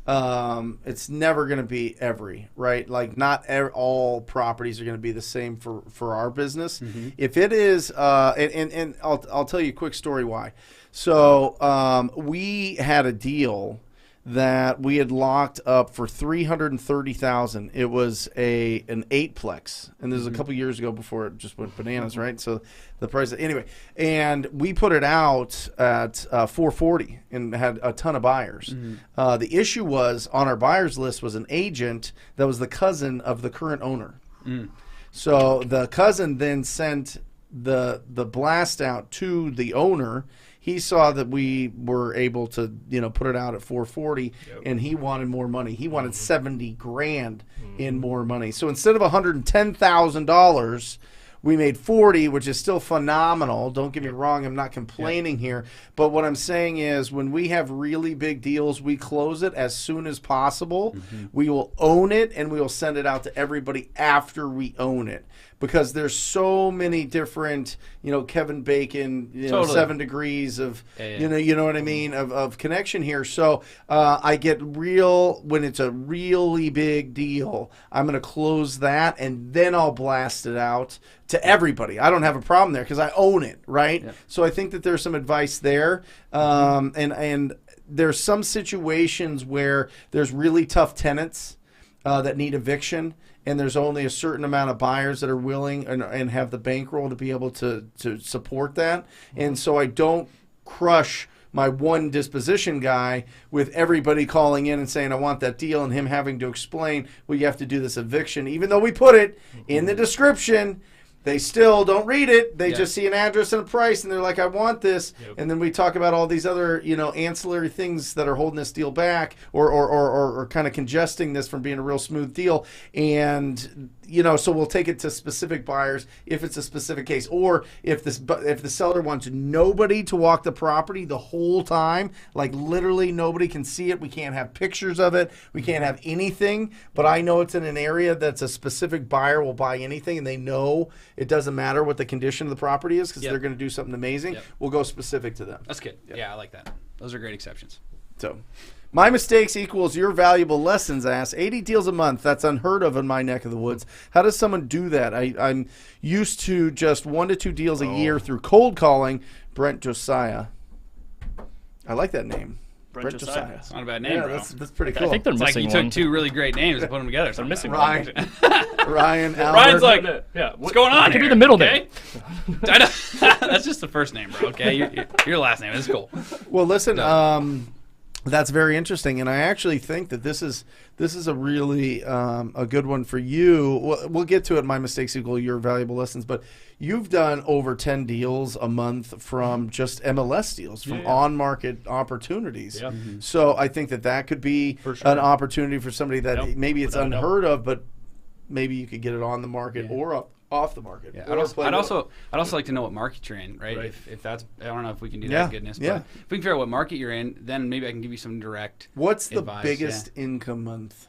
it's never going to be every, right? Like not all properties are going to be the same for our business. If it is, and I'll tell you a quick story why. So we had a deal that we had locked up for $330,000. It was an 8-plex, and this was a couple years ago before it just went bananas, right? So the price, anyway, and we put it out at $440 and had a ton of buyers. The issue was on our buyers list was an agent that was the cousin of the current owner. So the cousin then sent the blast out to the owner. He saw that we were able to, put it out at $440, and he wanted more money. He wanted $70,000 in more money. So instead of $110,000, we made $40,000, which is still phenomenal. Don't get me wrong; I'm not complaining here. But what I'm saying is, when we have really big deals, we close it as soon as possible. We will own it, and we will send it out to everybody after we own it. because there's so many different, Kevin Bacon, Totally. 7 degrees of, Yeah. you know what I mean, of connection here. So I get real, when it's a really big deal, I'm going to close that and then I'll blast it out to everybody. I don't have a problem there because I own it, right? Yeah. So I think that there's some advice there. And there's some situations where there's really tough tenants that need eviction, and there's only a certain amount of buyers that are willing and have the bankroll to be able to support that. And so I don't crush my one disposition guy with everybody calling in and saying, I want that deal, and him having to explain, well, you have to do this eviction. Even though we put it in the description, they still don't read it. They just see an address and a price, and they're like, I want this. Yep. And then we talk about all these other, ancillary things that are holding this deal back or kind of congesting this from being a real smooth deal. And, so we'll take it to specific buyers if it's a specific case. Or if the seller wants nobody to walk the property the whole time, like literally nobody can see it. We can't have pictures of it. We can't have anything. But I know it's in an area that's a specific buyer will buy anything, and they know it doesn't matter what the condition of the property is because they're going to do something amazing. We'll go specific to them. That's good. Yeah, I like that. Those are great exceptions. So, my mistakes equals your valuable lessons. Ask 80 deals a month. That's unheard of in my neck of the woods. How does someone do that? I'm used to just 1 to 2 deals a year through cold calling. Brent Josiah. I like that name. Brent Josiah. It's not a bad name, Yeah, bro. that's pretty cool. I think they're It's like missing you took one. 2 really great names and put them together. They're missing Ryan. one. Ryan. Albert. Ryan's like, Yeah. what's going on It could here? be the middle okay? name. I know. That's just the first name, bro. Okay, your last name is cool. Well, listen, that's very interesting, and I actually think that this is a really a good one for you. We'll get to it. My mistakes equal your valuable lessons, but you've done over 10 deals a month from just MLS deals, from on-market opportunities. Yeah. So I think that could be For sure. an opportunity for somebody that Yep. maybe it's Without a doubt. unheard of, but maybe you could get it on the market or off the market. Yeah, Or play I'd the- also like to know what market you're in, right? Right. If that's, I don't know if we can do Yeah, that goodness, yeah. but if we can figure out what market you're in, then maybe I can give you some direct. What's the advice, biggest income month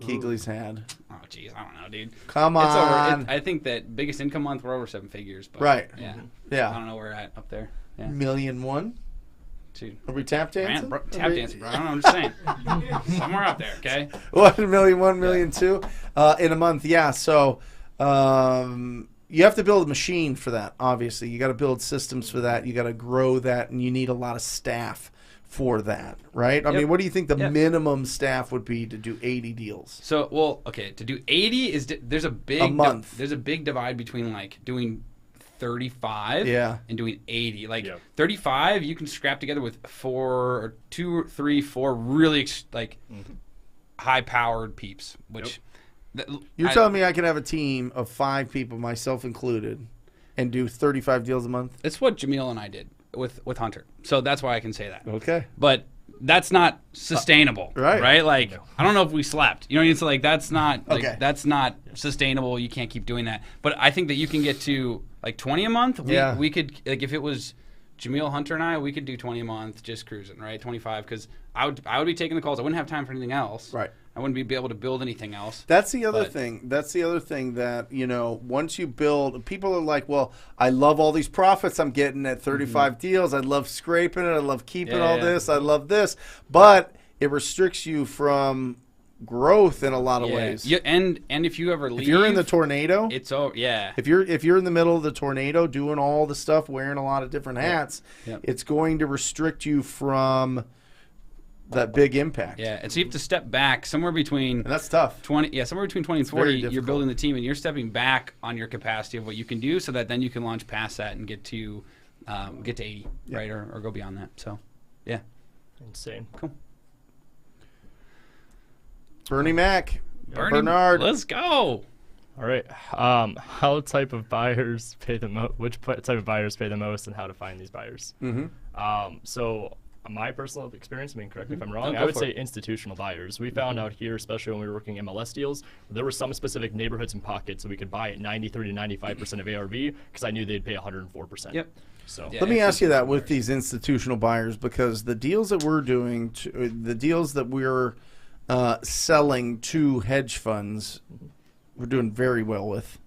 KeyGlee's had? Oh, geez, I don't know, dude. Come It's on. over. I think that biggest income month we're over 7 figures, but Right. Yeah, Yeah. I don't know where we're at up there. Yeah, $1,000,000? dude. Are we tap dancing? Tap dancing, bro. I don't know. I'm just saying, somewhere up there. Okay. 1 million, 1 million, 2 in a month. Yeah. So you have to build a machine for that. Obviously, you got to build systems for that. You got to grow that, and you need a lot of staff for that, right? I mean, what do you think the minimum staff would be to do 80 deals? So, well, okay, to do 80 is there's a big A month. There's a big divide between like doing 35 and doing 80. Like 35 you can scrap together with 2 or 3 4 really high powered peeps, which You're telling me I could have a team of 5 people, myself included, and do 35 deals a month? it's what Jamil and I did with Hunter. So that's why I can say that. Okay. But that's not sustainable, right. Like, I don't know if we slept. You know what I mean? So, like, that's not, Okay. that's not sustainable. You can't keep doing that. But I think that you can get to, like, 20 a month. We could, like, if it was Jamil, Hunter, and I, we could do 20 a month just cruising, right? 25, because I would be taking the calls. I wouldn't have time for anything else. Right. I wouldn't be able to build anything else. That's the other thing. That's the other thing that, once you build, people are like, well, I love all these profits I'm getting at 35 deals. I love scraping it. I love keeping all this. I love this. But it restricts you from growth in a lot of ways. Yeah, and if you ever leave. If you're in the tornado, it's over. Yeah. if you're in the middle of the tornado doing all the stuff, wearing a lot of different hats, it's going to restrict you from that big impact. Yeah, and so you have to step back somewhere between And that's tough. 20. Yeah, somewhere between 20 and It's very 40. You're difficult. building the team, and you're stepping back on your capacity of what you can do, so that then you can launch past that and get to 80, right, or go beyond that. So, yeah, Insane. cool. Bernie Mac. Bernie, Bernard. let's go. All right. How type of buyers pay the most? Which type of buyers pay the most, and how to find these buyers? Mm-hmm. So my personal experience, correct me if I'm wrong, No, I go would for say it. institutional buyers. We found out here, especially when we were working MLS deals, there were some specific neighborhoods and pockets that we could buy at 93 to 95% of ARV because I knew they'd pay 104%. Yep. So Yeah. Let me ask you that with these institutional buyers, because the deals that we're doing, the deals that we're selling to hedge funds, we're doing very well with.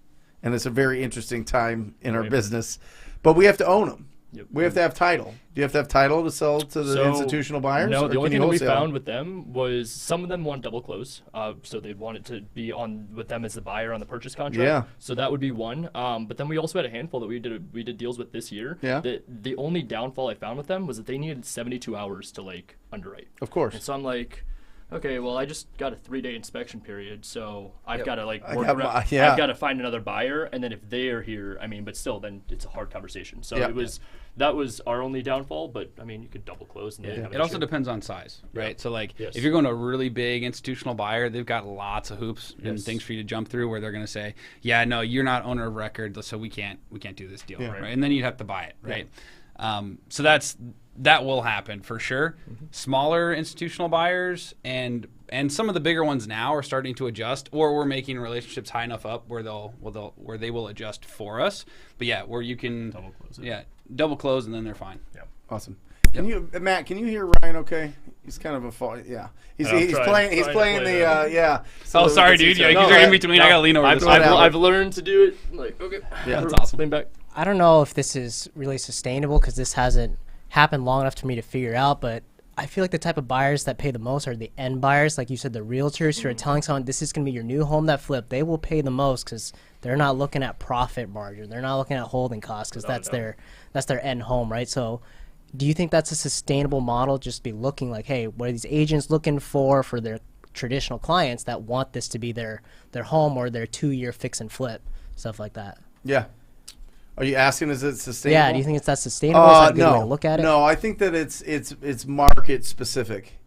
and it's a very interesting time in our business. But we have to own them. Yep. We have to have title. Do you have to have title to sell to the institutional buyers? No, or the only can thing you that we wholesale? found with them was some of them want double close. So they'd want it to be on with them as the buyer on the purchase contract. Yeah. So that would be one. But then we also had a handful that we did deals with this year. Yeah. The only downfall I found with them was that they needed 72 hours to like underwrite. Of course. And so I'm like, okay, well, I just got a 3-day inspection period, so I've got to like I work got around. my- yeah. I've got to find another buyer, and then if they are here, I mean, but still, then it's a hard conversation. So Yeah. that was our only downfall. But I mean, you could double close. And they didn't have It an also issue. depends on size, right? So like Yes. if you're going to a really big institutional buyer, they've got lots of hoops and Yes. things for you to jump through where they're going to say, yeah, no, you're not owner of record, so we can't do this deal, right? And then you'd have to buy it, right? So that will happen for sure. Smaller institutional buyers and some of the bigger ones now are starting to adjust, or we're making relationships high enough up where they will adjust for us. But yeah, where you can Double close it. Yeah, double close and then they're fine. Yeah. Awesome. Can you, Matt? Can you hear Ryan? Okay, he's kind of a fall. Yeah, he's I'm trying playing to the play that. yeah. So Oh, that we sorry, can see dude. each Yeah, other. because No, you're in between. I gotta lean over I've, this I've, way. I've learned to do it. Like, okay, Yeah. That's awesome. Lean back. I don't know if this is really sustainable because this hasn't happened long enough for me to figure out, but I feel like the type of buyers that pay the most are the end buyers. Like you said, the realtors who are telling someone this is going to be your new home that flip, they will pay the most because they're not looking at profit margin. They're not looking at holding costs because that's their end home, right? So do you think that's a sustainable model, just be looking like, hey, what are these agents looking for their traditional clients that want this to be their home or their 2-year fix and flip, stuff like that? Yeah. Are you asking, is it sustainable? Yeah, do you think it's that sustainable? Is that a good way to look at it? No, I think that it's market specific.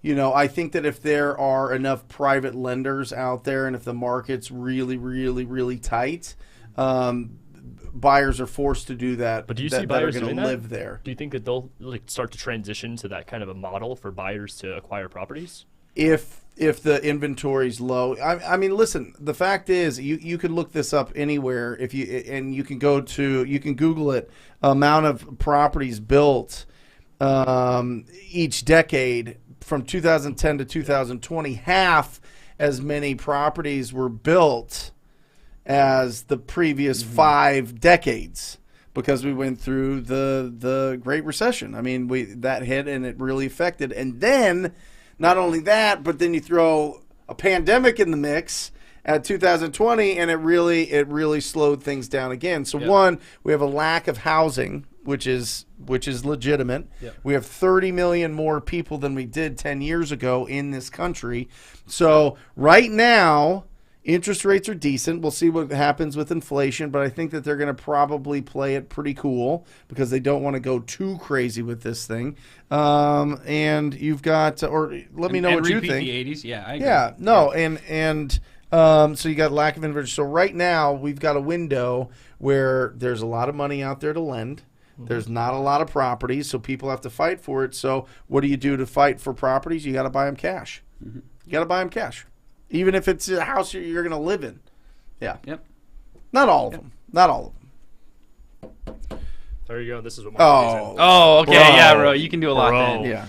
You know, I think that if there are enough private lenders out there, and if the market's really, really, really tight, buyers are forced to do that. But do you that, see buyers that are doing going to that? live there? Do you think that they'll like start to transition to that kind of a model for buyers to acquire properties? If the inventory's low, I mean, listen. The fact is, you can look this up anywhere. You can Google it. Amount of properties built each decade from 2010 to 2020. Half as many properties were built as the previous 5 decades, because we went through the Great Recession. I mean, that hit and it really affected. And then, not only that, but then you throw a pandemic in the mix at 2020, and it really slowed things down again. So one, we have a lack of housing, which is legitimate. Yep. We have 30 million more people than we did 10 years ago in this country. So right now, interest rates are decent. We'll see what happens with inflation, but I think that they're going to probably play it pretty cool because they don't want to go too crazy with this thing. And you've got, or let me know what you repeat think. The 80s, yeah, I agree. Yeah, no, and so you got lack of inventory. So right now we've got a window where there's a lot of money out there to lend. There's not a lot of properties, so people have to fight for it. So what do you do to fight for properties? You got to buy them cash. You got to buy them cash, even if it's a house you're going to live in. Yeah. Yep. Not all of them. Not all of them. There you go. This is what. Oh, okay, Bro. yeah, bro. You can do a lot Bro. then. Yeah.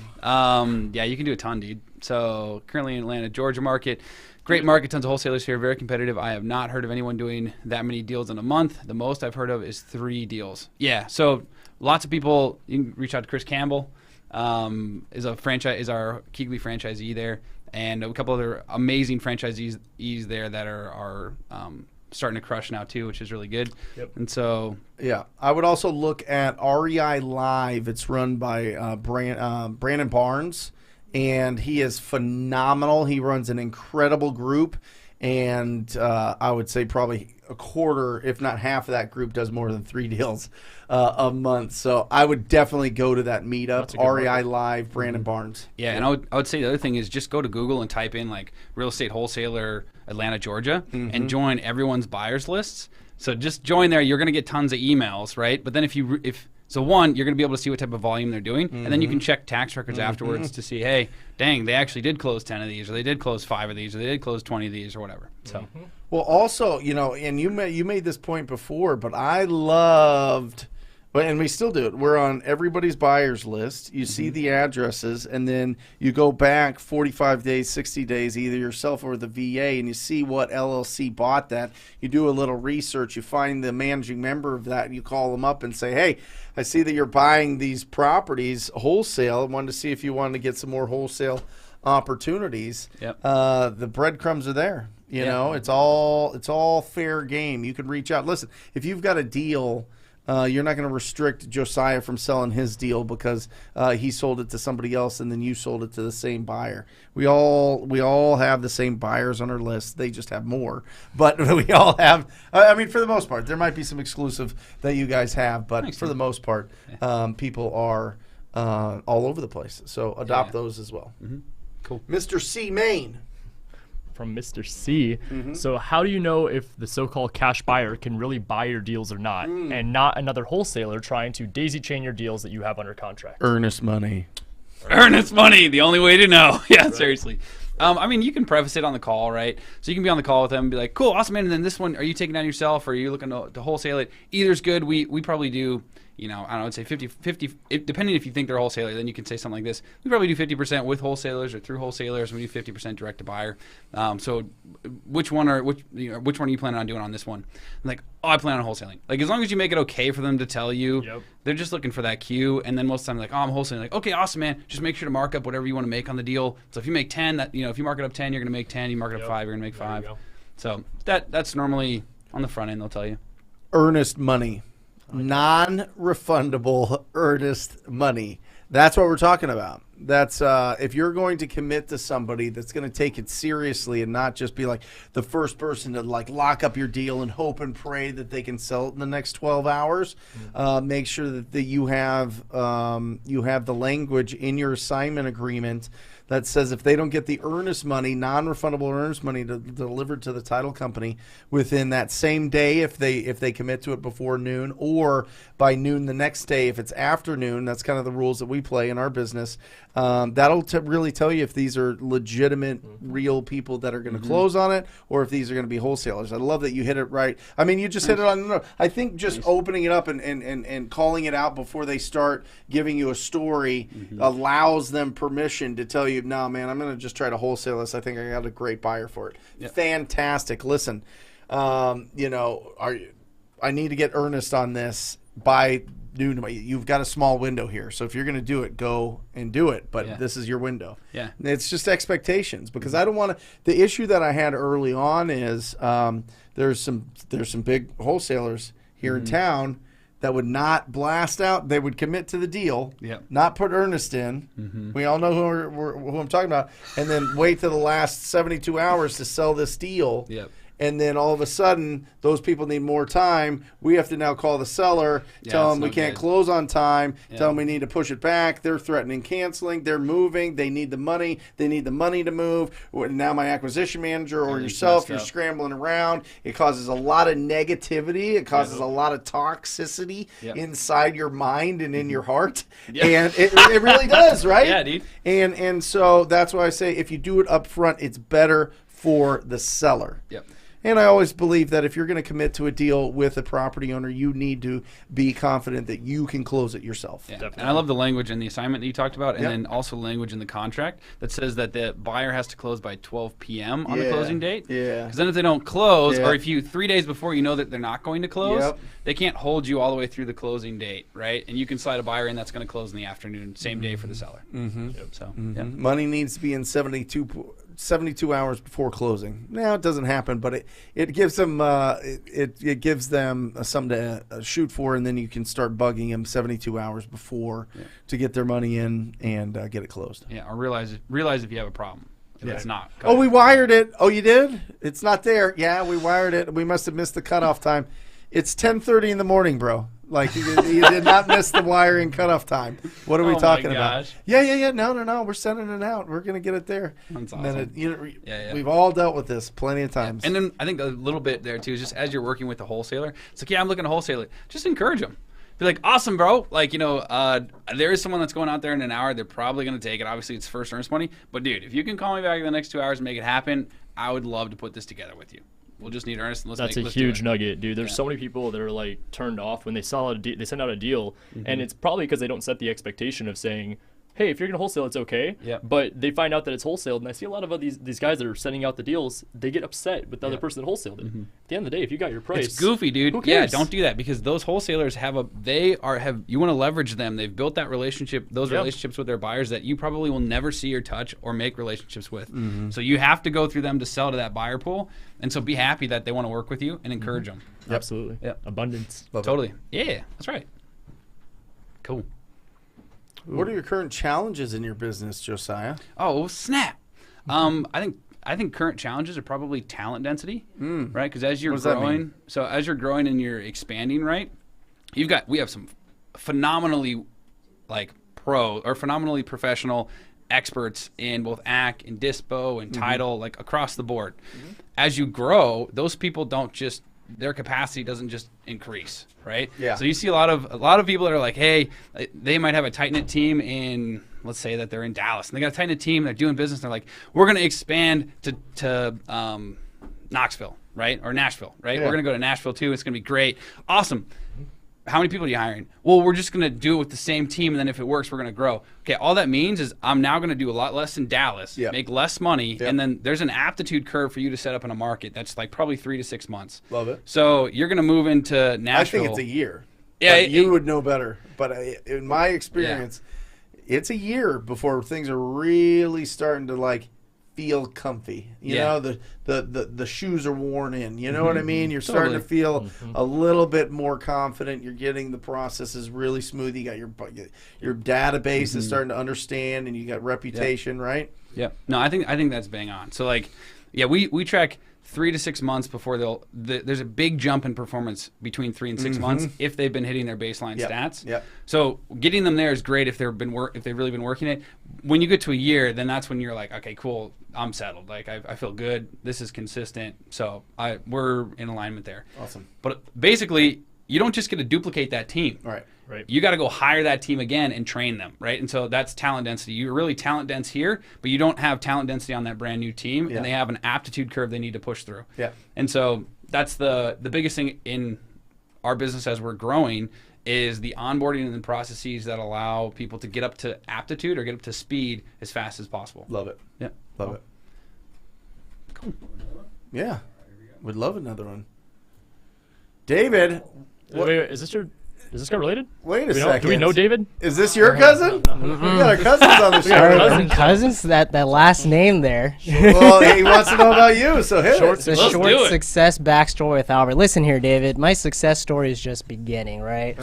Yeah, you can do a ton, dude. So currently in Atlanta, Georgia market. Great market, tons of wholesalers here, very competitive. I have not heard of anyone doing that many deals in a month. The most I've heard of is 3 deals. Yeah, so lots of people. You can reach out to Chris Campbell, is our KeyGlee franchisee there, and a couple other amazing franchisees there that are starting to crush now too, which is really good. Yep. And so Yeah, I would also look at REI Live. It's run by Brandon Barnes, and he is phenomenal. He runs an incredible group, and I would say probably a quarter, if not half of that group does more than 3 deals a month. So I would definitely go to that meetup, That's a good REI market. Live, Brandon Barnes. yeah, and I would say the other thing is just go to Google and type in like real estate wholesaler Atlanta, Georgia, and join everyone's buyers lists. So just join there. You're going to get tons of emails, right? But then so one, you're going to be able to see what type of volume they're doing, and then you can check tax records afterwards to see, hey, dang, they actually did close 10 of these, or they did close 5 of these, or they did close 20 of these, or whatever. So Well, also, and you made this point before, but I loved Well, and we still do it. We're on everybody's buyer's list. You see the addresses, and then you go back 45 days, 60 days, either yourself or the VA, and you see what LLC bought that. You do a little research. You find the managing member of that, and you call them up and say, hey, I see that you're buying these properties wholesale. I wanted to see if you wanted to get some more wholesale opportunities. Yep. The breadcrumbs are there. You know, it's all fair game. You can reach out. Listen, if you've got a deal, you're not going to restrict Josiah from selling his deal because he sold it to somebody else and then you sold it to the same buyer. We all have the same buyers on our list. They just have more, but we all have. I mean, for the most part, there might be some exclusive that you guys have, but for the most part, people are all over the place. So adopt those as well. Cool. Mr. C. Maine. From Mr. C. So how do you know if the so-called cash buyer can really buy your deals or not, and not another wholesaler trying to daisy chain your deals that you have under contract? Earnest money. Earnest money, the only way to know. Yeah, seriously. I mean, you can preface it on the call, right? So you can be on the call with them and be like, cool, awesome, man. And then this one, are you taking down yourself or are you looking to wholesale it? Either's good. We probably do, I don't know, I'd say 50, depending if you think they're a wholesaler, then you can say something like this. We probably do 50% with wholesalers or through wholesalers. We do 50% direct to buyer. So which one are you planning on doing on this one? I'm like, I plan on wholesaling. Like, as long as you make it okay for them to tell you, they're just looking for that cue. And then most of the time, like, I'm wholesaling. Like, okay, awesome, man. Just make sure to mark up whatever you want to make on the deal. So if you make 10, if you mark it up 10, you're going to make 10. You mark it up 5, you're going to make 5. So that's normally on the front end, they'll tell you. Earnest money. Non-refundable earnest money. That's what we're talking about. That's if you're going to commit to somebody that's going to take it seriously and not just be like the first person to like lock up your deal and hope and pray that they can sell it in the next 12 hours. Make sure that you have the language in your assignment agreement that says if they don't get the earnest money, non-refundable earnest money delivered to the title company within that same day, if they commit to it before noon, or by noon the next day if it's afternoon. That's kind of the rules that we play in our business. That'll really tell you if these are legitimate, real people that are going to close on it, or if these are going to be wholesalers. I love that you hit it right. I mean, you just hit it on the nose. I think just opening it up and calling it out before they start giving you a story allows them permission to tell you, no, man, I'm going to just try to wholesale this. I think I got a great buyer for it. Fantastic. Listen, I need to get earnest on this by noon. You've got a small window here, so if you're going to do it, go and do it, but this is your window. It's just expectations, because I don't want to. The issue that I had early on is there's some big wholesalers here in town that would not blast out. They would commit to the deal, not put earnest in. We all know who I'm talking about, and then wait till the last 72 hours to sell this deal. And then all of a sudden, those people need more time. We have to now call the seller, tell them we can't close on time, tell them we need to push it back. They're threatening canceling. They're moving. They need the money. They need the money to move. Now my acquisition manager or yourself, you're scrambling around. It causes a lot of negativity. It causes a lot of toxicity inside your mind and in your heart. And it really does, right? Yeah, dude. And so that's why I say if you do it up front, it's better for the seller. And I always believe that if you're going to commit to a deal with a property owner, you need to be confident that you can close it yourself. And I love the language in the assignment that you talked about, and then also language in the contract that says that the buyer has to close by 12 p.m. on the closing date. Because then if they don't close, or if you 3 days before you know that they're not going to close, they can't hold you all the way through the closing date, right? And you can slide a buyer in that's going to close in the afternoon, same day for the seller. So money needs to be in 72 hours before closing. Now it doesn't happen, but it gives them it gives them something to shoot for, and then you can start bugging them 72 hours before to get their money in and get it closed. Or realize if you have a problem. If it's not. Oh, we wired it. Oh, you did? It's not there. Yeah, we wired it. We must have missed the cutoff time. It's 10:30 in the morning, bro. Like, you did not miss the wiring cutoff time. What are we talking about? Yeah. No. We're sending it out. We're going to get it there. That's awesome. We've all dealt with this plenty of times. And then I think a little bit there, too, is just as you're working with the wholesaler, it's like, I'm looking to wholesale it. Just encourage them. Be like, awesome, bro. Like, there is someone that's going out there in an hour. They're probably going to take it. Obviously, it's first earnest money. But, dude, if you can call me back in the next 2 hours and make it happen, I would love to put this together with you. we'll just need Ernest and That's a huge nugget, dude. There's so many people that are like turned off when they they send out a deal, and it's probably because they don't set the expectation of saying, hey, if you're going to wholesale, it's okay. Yep. But they find out that it's wholesaled, and I see a lot of these guys that are sending out the deals, they get upset with the other person that wholesaled it. At the end of the day, if you got your price, it's goofy, dude. Who cares? Yeah, don't do that, because those wholesalers you want to leverage them. They've built that relationship, those relationships with their buyers that you probably will never see or touch or make relationships with. So you have to go through them to sell to that buyer pool. And so be happy that they want to work with you and encourage them. Absolutely. Yep. Abundance. Totally. Yeah, that's right. Cool. What are your current challenges in your business, Josiah? Oh, snap. I think current challenges are probably talent density, right? Because as you're growing, as you're growing and you're expanding, right? We have some phenomenally phenomenally professional experts in both AC and dispo and title, like across the board. As you grow, those people their capacity doesn't just increase, right? Yeah. So you see a lot of people that are like, hey, they might have a tight knit team in, let's say that they're in Dallas, and they got a tight knit team, they're doing business, and they're like, we're going to expand to Knoxville, right, or Nashville, right? Yeah. We're going to go to Nashville too. It's going to be great, awesome. How many people are you hiring? Well, we're just going to do it with the same team, and then if it works, we're going to grow. Okay, all that means is I'm now going to do a lot less in Dallas, make less money, and then there's an aptitude curve for you to set up in a market that's like probably 3 to 6 months. Love it. So you're going to move into Nashville. I think it's a year. Yeah, you would know better. But in my experience, it's a year before things are really starting to like feel comfy. You know, the shoes are worn in. You know what I mean? You're starting to feel a little bit more confident. You're getting the processes really smooth. You got your database is starting to understand, and you got reputation, right? Yeah. No, I think that's bang on. So like, we track 3 to 6 months before there's a big jump in performance between 3 and 6 months if they've been hitting their baseline stats. Yep. So getting them there is great if they've really been working it. When you get to a year, then that's when you're like, okay, cool, I'm settled. Like I feel good. This is consistent. So we're in alignment there. Awesome. But basically, you don't just get to duplicate that team. Right. You got to go hire that team again and train them, right? And so that's talent density. You're really talent dense here, but you don't have talent density on that brand new team, and they have an aptitude curve they need to push through. Yeah. And so that's the biggest thing in our business as we're growing is the onboarding and the processes that allow people to get up to aptitude or get up to speed as fast as possible. Love it. Yeah. Love it. Cool. Yeah. Would love another one. David. Wait, is this guy related? Wait a second. Do we know David? Is this your cousin? We got our cousins on the show. Cousins, that last name there. Well, he wants to know about you, so hit it. The short success backstory with Albert. Listen here, David. My success story is just beginning, right?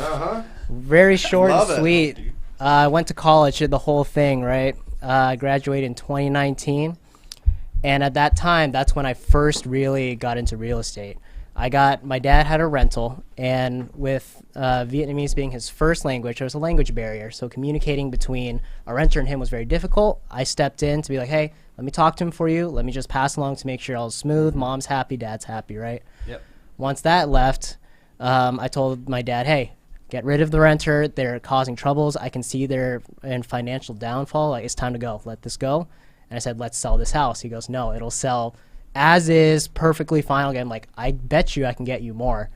Very short and sweet. I went to college, did the whole thing, right? I graduated in 2019. And at that time, that's when I first really got into real estate. My dad had a rental, and with Vietnamese being his first language, there was a language barrier. So communicating between a renter and him was very difficult. I stepped in to be like, hey, let me talk to him for you. Let me just pass along to make sure all's smooth. Mom's happy, dad's happy, right? Yep. Once that left, I told my dad, hey, get rid of the renter. They're causing troubles. I can see they're in financial downfall. Like, it's time to go. Let this go. And I said, let's sell this house. He goes, no, it'll sell as is, perfectly fine. Again, like, I bet you I can get you more.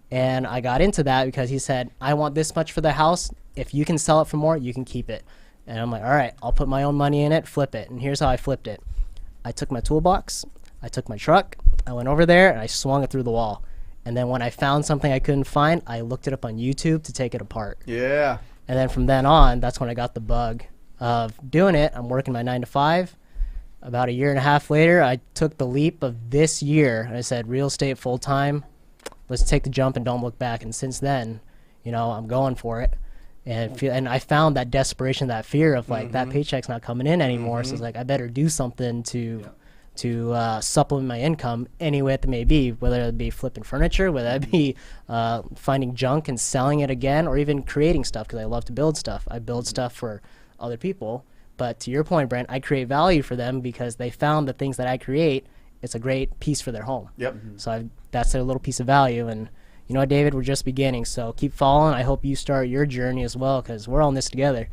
And I got into that because he said, I want this much for the house. If you can sell it for more, you can keep it. And I'm like, all right, I'll put my own money in it, flip it. And here's how I flipped it. I took my toolbox, I took my truck, I went over there, and I swung it through the wall. And then when I found something I couldn't find, I looked it up on YouTube to take it apart. Yeah. And then from then on, that's when I got the bug of doing it. I'm working my 9 to 5. About a year and a half later, I took the leap of this year. And I said, real estate full time, let's take the jump and don't look back. And since then, I'm going for it. And I found that desperation, that fear of like, that paycheck's not coming in anymore. So it's like, I better do something to supplement my income any way it may be, whether it be flipping furniture, whether it be finding junk and selling it again, or even creating stuff, because I love to build stuff. I build stuff for other people. But to your point, Brent, I create value for them because they found the things that I create, it's a great piece for their home. Yep. So that's their little piece of value. And you know what, David, we're just beginning. So keep following. I hope you start your journey as well, because we're all in this together.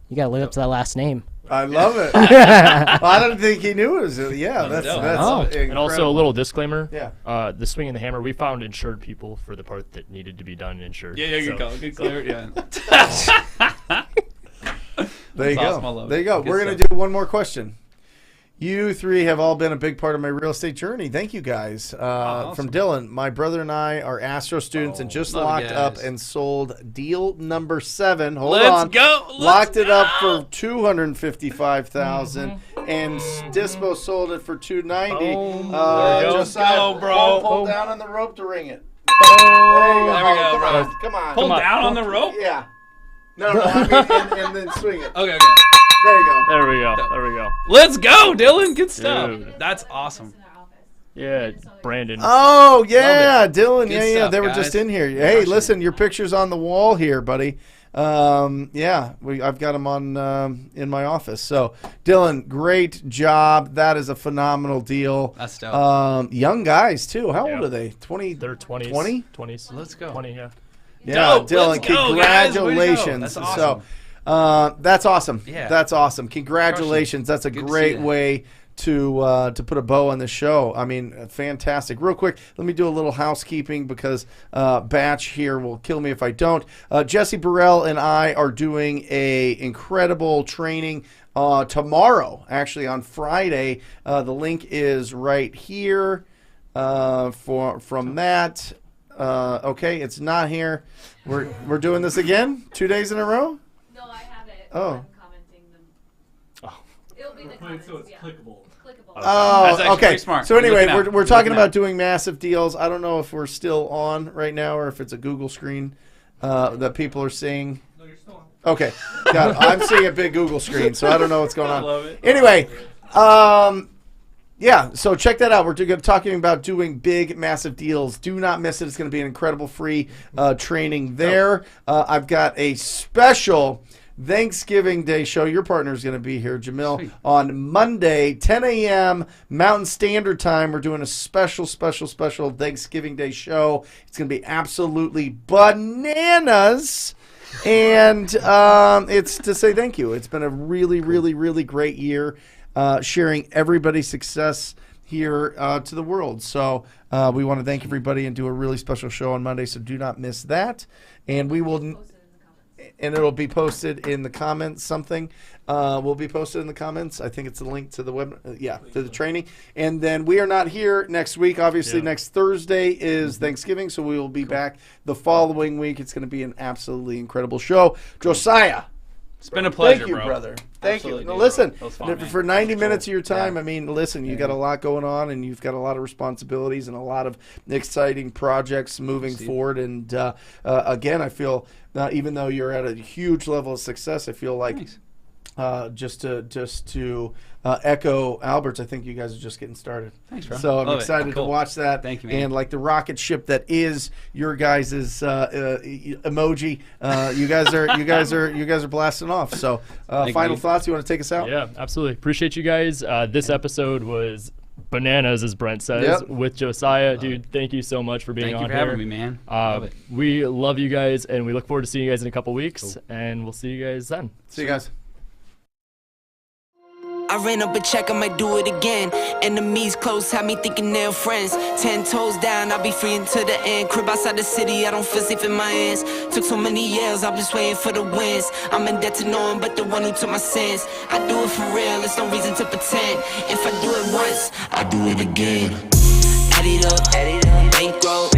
You gotta live up to that last name. I love it. I don't think he knew it was. Yeah, that's And also a little disclaimer. Yeah. The swing and the hammer, we found insured people for the part that needed to be done insured. Yeah, good call. Good clear. Yeah. There you awesome. I go. love There you it. go. Good We're going stuff. to do one more question. You three have all been a big part of my real estate journey. Thank you, guys. Awesome. From Dylan, my brother and I are Astro students and just love you locked up guys. and sold deal number 7. Hold Let's on. go. Locked it up for $255,000 and Dispo sold it for $290. There we go. Josiah, Go, bro. pull down on the rope to ring it. There we Oh, go, bro. Come on. Pull Come on. down on the rope? Yeah. No, I mean, and then swing it. Okay. There you go. There we go. There we go. Let's go, Dylan. Good stuff. Dude. That's awesome. Yeah, Brandon. Oh, yeah, Dylan. Good Yeah. stuff, They were guys. just in here. Hey, listen, your picture's on the wall here, buddy. Yeah, I've got them on in my office. So, Dylan, great job. That is a phenomenal deal. That's dope. Young guys, too. How Yeah. old are they? 20? They're 20s. 20? 20s. Let's go. 20, yeah. Yeah, Dope. Dylan, Let's go, guys. Way to go. congratulations. That's awesome. So, that's awesome. Yeah. That's awesome. Congratulations. That's a Good to see great that. way to put a bow on the show. I mean, fantastic. Real quick, let me do a little housekeeping because Batch here will kill me if I don't. Jesse Burrell and I are doing a incredible training tomorrow, actually on Friday. The link is right here from that. Okay, it's not here. We're doing this again? 2 days in a row? No, I have it. Oh. I'm commenting them. Oh. It'll be the comments. So it's clickable. Clickable. Oh, That's actually okay. pretty smart. So You're anyway, looking out. we're You're talking looking about out. doing massive deals. I don't know if we're still on right now or if it's a Google screen that people are seeing. No, you're still on. Okay, got it. I'm seeing a big Google screen, so I don't know what's going on. I love it. Anyway, yeah, so check that out. We're talking about doing big, massive deals. Do not miss it. It's going to be an incredible free training there. I've got a special Thanksgiving Day show. Your partner is going to be here, Jamil, Sweet. on Monday, 10 a.m. Mountain Standard Time. We're doing a special Thanksgiving Day show. It's going to be absolutely bananas. And it's to say thank you. It's been a really, really great year. Sharing everybody's success here to the world. So we want to thank everybody and do a really special show on Monday. So do not miss that. And we will, and it'll be posted in the comments. Something will be posted in the comments. I think it's a link to the web, to the training. And then we are not here next week. Obviously, next Thursday is Thanksgiving, so we will be back the following week. It's going to be an absolutely incredible show. Josiah. It's been a pleasure, Thank you, bro. brother. Thank Absolutely, you. Now, dude. listen, That was fun, man. for 90 minutes of your time, Yeah. I mean, listen, you got a lot going on, and you've got a lot of responsibilities and a lot of exciting projects moving forward. And again, I feel even though you're at a huge level of success, I feel like Thanks. just to echo Albert's, I think you guys are just getting started. Thanks, bro. So I'm Love it. excited to Cool. watch that. Thank you, man. And like the rocket ship that is your guys' emoji, you guys are blasting off. So final you. thoughts. You want to take us out? Yeah, absolutely. Appreciate you guys. This episode was bananas, as Brent says, Yep. with Josiah. Dude, thank you so much for being Thank on you for here. having me, man. Love it. We love you guys, and we look forward to seeing you guys in a couple weeks, and we'll see you guys then. See you guys. I ran up a check, I might do it again. Enemies close, had me thinking they're friends. 10 toes down, I'll be free until the end. Crib outside the city, I don't feel safe in my hands. Took so many years, I'm just waiting for the wins. I'm in debt to no one but the one who took my sins. I do it for real, there's no reason to pretend. If I do it once, I do it again. Add it up, bankroll.